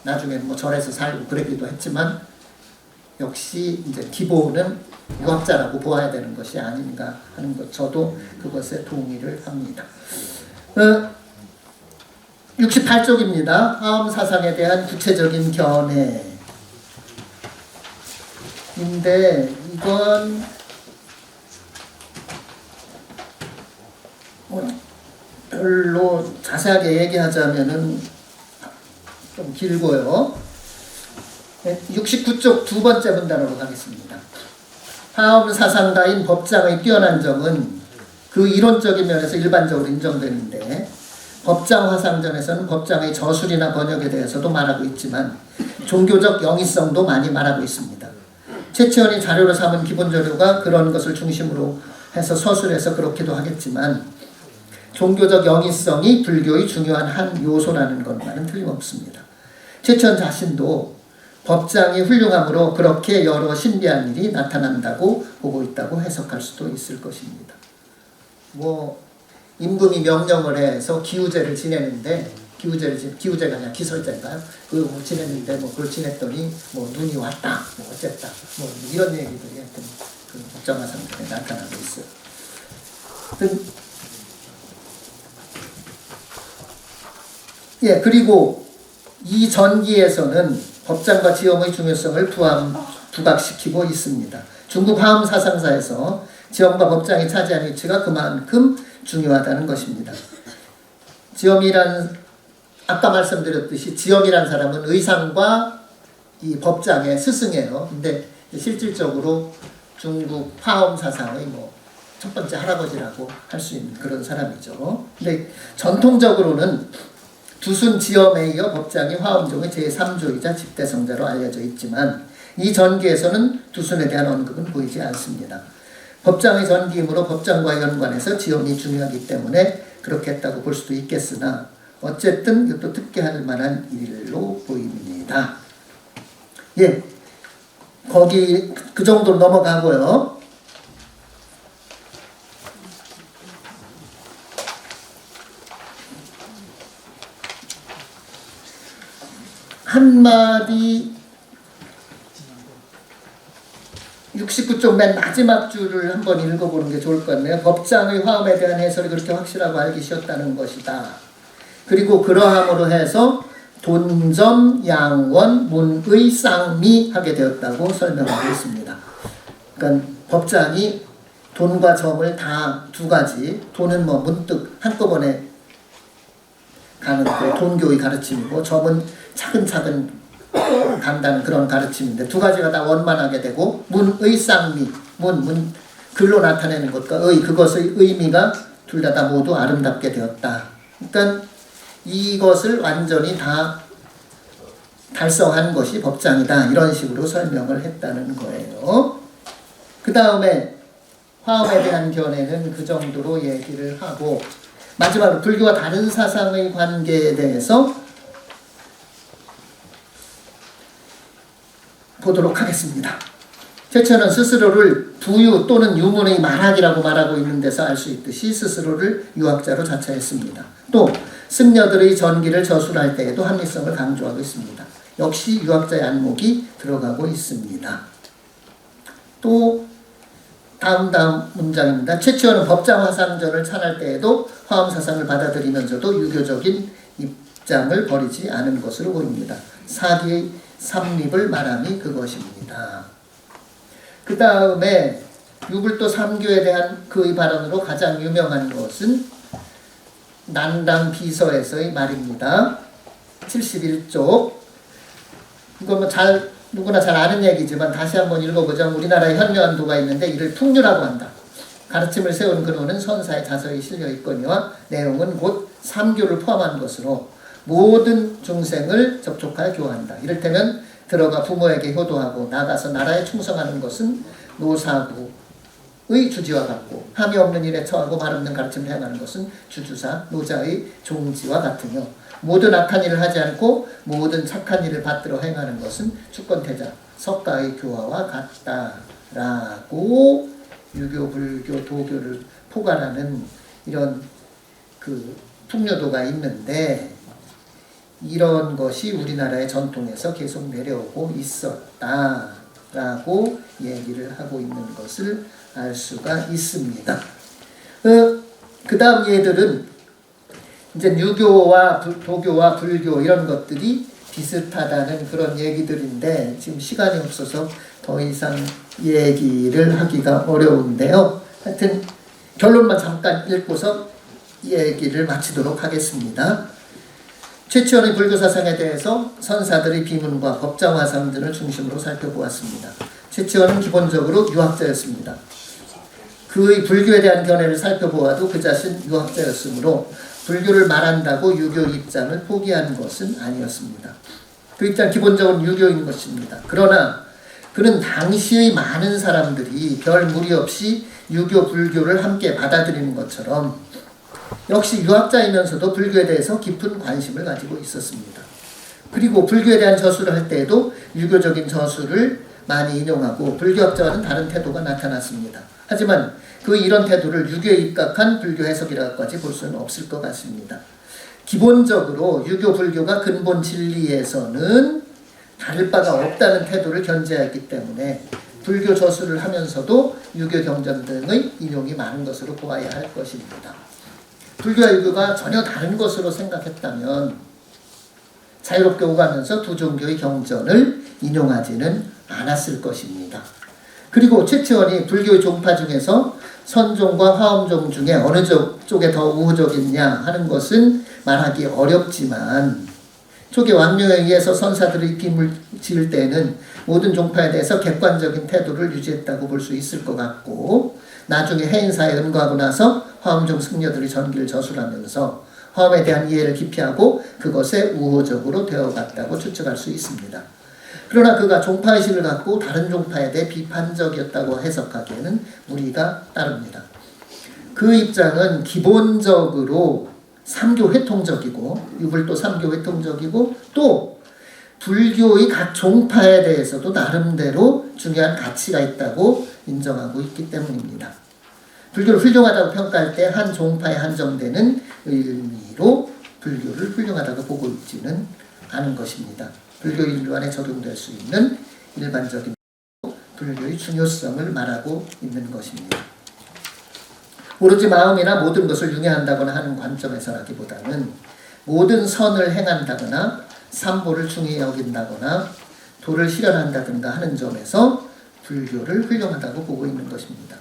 나중에 뭐 절에서 살고 그랬기도 했지만 역시 이제 기본은 유학자라고 보아야 되는 것이 아닌가 하는 것 저도 그것에 동의를 합니다. 68쪽입니다. 화엄 사상에 대한 구체적인 견해인데 이건 별로 자세하게 얘기하자면은 좀 길고요. 69쪽 두 번째 문단으로 가겠습니다. 화엄 사상가인 법장의 뛰어난 점은 그 이론적인 면에서 일반적으로 인정되는데 법장 화상전에서는 법장의 저술이나 번역에 대해서도 말하고 있지만 종교적 영의성도 많이 말하고 있습니다. 최치원이 자료로 삼은 기본 자료가 그런 것을 중심으로 해서 서술해서 그렇기도 하겠지만 종교적 영의성이 불교의 중요한 한 요소라는 것만은 틀림없습니다. 최치원 자신도 법장이 훌륭함으로 그렇게 여러 신비한 일이 나타난다고 보고 있다고 해석할 수도 있을 것입니다. 임금이 명령을 해서 기우제를 지내는데 기우제가 아니라 기설제인가요? 그거 지냈는데 그걸 지냈더니 눈이 왔다, 어쨌다, 이런 얘기들이 하여튼 그 법정화상전에 나타나고 있어요. 그리고 이 전기에서는 법장과 지엄의 중요성을 부각시키고 있습니다. 중국 화엄 사상사에서 지엄과 법장이 차지하는 위치가 그만큼 중요하다는 것입니다. 아까 말씀드렸듯이 지엄이라는 사람은 의상과 이 법장의 스승이에요. 근데 실질적으로 중국 화엄 사상의 첫 번째 할아버지라고 할 수 있는 그런 사람이죠. 근데 전통적으로는 두순 지엄에 이어 법장이 화엄종의 제3조이자 집대성자로 알려져 있지만 이 전기에서는 두순에 대한 언급은 보이지 않습니다. 법장의 전기이므로 법장과 연관해서 지엄이 중요하기 때문에 그렇게 했다고 볼 수도 있겠으나 어쨌든 이것도 특기할 만한 일로 보입니다. 거기 그 정도로 넘어가고요. 한마디 69쪽 맨 마지막 줄을 한번 읽어보는 게 좋을 것 같네요. 법장의 화엄에 대한 해설이 그렇게 확실하고 알기 쉬웠다는 것이다. 그리고 그러함으로 해서 돈점, 양원, 문의, 쌍미 하게 되었다고 설명하고 있습니다. 그러니까 법장이 돈과 점을 다 두 가지, 돈은 문득 한꺼번에 가는 그 돈교의 가르침이고 점은 차근차근 간다는 그런 가르침인데 두 가지가 다 원만하게 되고 문의 쌍미, 글로 나타내는 것과 그것의 의미가 둘 다 모두 아름답게 되었다. 그러니까 이것을 완전히 다 달성한 것이 법장이다. 이런 식으로 설명을 했다는 거예요. 그 다음에 화엄에 대한 견해는 그 정도로 얘기를 하고 마지막으로 불교와 다른 사상의 관계에 대해서 보도록 하겠습니다. 최천은 스스로를 부유 또는 유문의 말학이라고 말하고 있는 데서 알 수 있듯이 스스로를 유학자로 자처했습니다. 또 승려들의 전기를 저술할 때에도 합리성을 강조하고 있습니다. 역시 유학자의 안목이 들어가고 있습니다. 또 다음 문장입니다. 최치원은 법장 화상전을 찬할 때에도 화엄 사상을 받아들이면서도 유교적인 입장을 버리지 않은 것으로 보입니다. 사기의 삼립을 말함이 그것입니다. 그 다음에 유불도 삼교에 대한 그의 발언으로 가장 유명한 것은 난당 비서에서의 말입니다. 71쪽. 이거 누구나 잘 아는 얘기지만 다시 한번 읽어보자면 우리나라에 현묘한 도가 있는데 이를 풍류라고 한다. 가르침을 세운 근원은 선사의 자서에 실려 있거니와 내용은 곧 삼교를 포함한 것으로 모든 중생을 접촉하여 교화한다. 이를테면 들어가 부모에게 효도하고 나가서 나라에 충성하는 것은 노사구의 주지와 같고 함이 없는 일에 처하고 말없는 가르침을 행하는 것은 주주사, 노자의 종지와 같으며 모든 악한 일을 하지 않고 모든 착한 일을 받들어 행하는 것은 주권태자, 석가의 교화와 같다라고 유교, 불교, 도교를 포괄하는 이런 그 풍류도가 있는데 이런 것이 우리나라의 전통에서 계속 내려오고 있었다라고 얘기를 하고 있는 것을 알 수가 있습니다. 그 다음 얘들은 이제 유교와 도교와 불교 이런 것들이 비슷하다는 그런 얘기들인데 지금 시간이 없어서 더 이상 얘기를 하기가 어려운데요. 하여튼 결론만 잠깐 읽고서 얘기를 마치도록 하겠습니다. 최치원의 불교 사상에 대해서 선사들의 비문과 법장 화상 등을 중심으로 살펴보았습니다. 최치원은 기본적으로 유학자였습니다. 그의 불교에 대한 견해를 살펴보아도 그 자신 유학자였으므로 불교를 말한다고 유교 입장을 포기하는 것은 아니었습니다. 그 입장 기본적으로 유교인 것입니다. 그러나 그는 당시의 많은 사람들이 별 무리 없이 유교, 불교를 함께 받아들이는 것처럼 역시 유학자이면서도 불교에 대해서 깊은 관심을 가지고 있었습니다. 그리고 불교에 대한 저술을 할 때에도 유교적인 저술을 많이 인용하고 불교학자와는 다른 태도가 나타났습니다. 하지만 그 이런 태도를 유교에 입각한 불교 해석이라고까지 볼 수는 없을 것 같습니다. 기본적으로 유교, 불교가 근본 진리에서는 다를 바가 없다는 태도를 견지하였기 때문에 불교 저술을 하면서도 유교 경전 등의 인용이 많은 것으로 보아야 할 것입니다. 불교와 유교가 전혀 다른 것으로 생각했다면 자유롭게 오가면서 두 종교의 경전을 인용하지는 않았을 것입니다. 그리고 최치원이 불교의 종파 중에서 선종과 화엄종 중에 어느 쪽에 더 우호적이냐 하는 것은 말하기 어렵지만 초기 왕명에 의해서 선사들의 빔을 지을 때는 모든 종파에 대해서 객관적인 태도를 유지했다고 볼 수 있을 것 같고 나중에 해인사에 은거하고 나서 화엄종 승려들이 전기를 저술하면서 화엄에 대한 이해를 기피하고 그것에 우호적으로 되어갔다고 추측할 수 있습니다. 그러나 그가 종파의식을 갖고 다른 종파에 대해 비판적이었다고 해석하기에는 무리가 따릅니다. 그 입장은 기본적으로 삼교 회통적이고 유불도 삼교 회통적이고 또 불교의 각 종파에 대해서도 나름대로 중요한 가치가 있다고 인정하고 있기 때문입니다. 불교를 훌륭하다고 평가할 때 한 종파에 한정되는 의미로 불교를 훌륭하다고 보고 있지는 않은 것입니다. 불교 인류안에 적용될 수 있는 일반적인 불교의 중요성을 말하고 있는 것입니다. 오로지 마음이나 모든 것을 융해한다거나 하는 관점에서라기보다는 모든 선을 행한다거나 삼보를 중히 여긴다거나 도를 실현한다든가 하는 점에서 불교를 훌륭하다고 보고 있는 것입니다.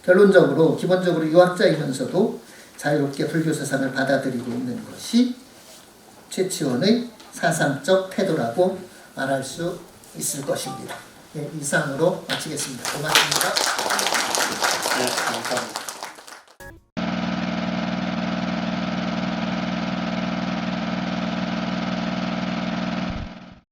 결론적으로 기본적으로 유학자이면서도 자유롭게 불교 세상을 받아들이고 있는 것이 최치원의 사상적 태도라고 말할 수 있을 것입니다. 네, 이상으로 마치겠습니다. 고맙습니다. 네, 감사합니다.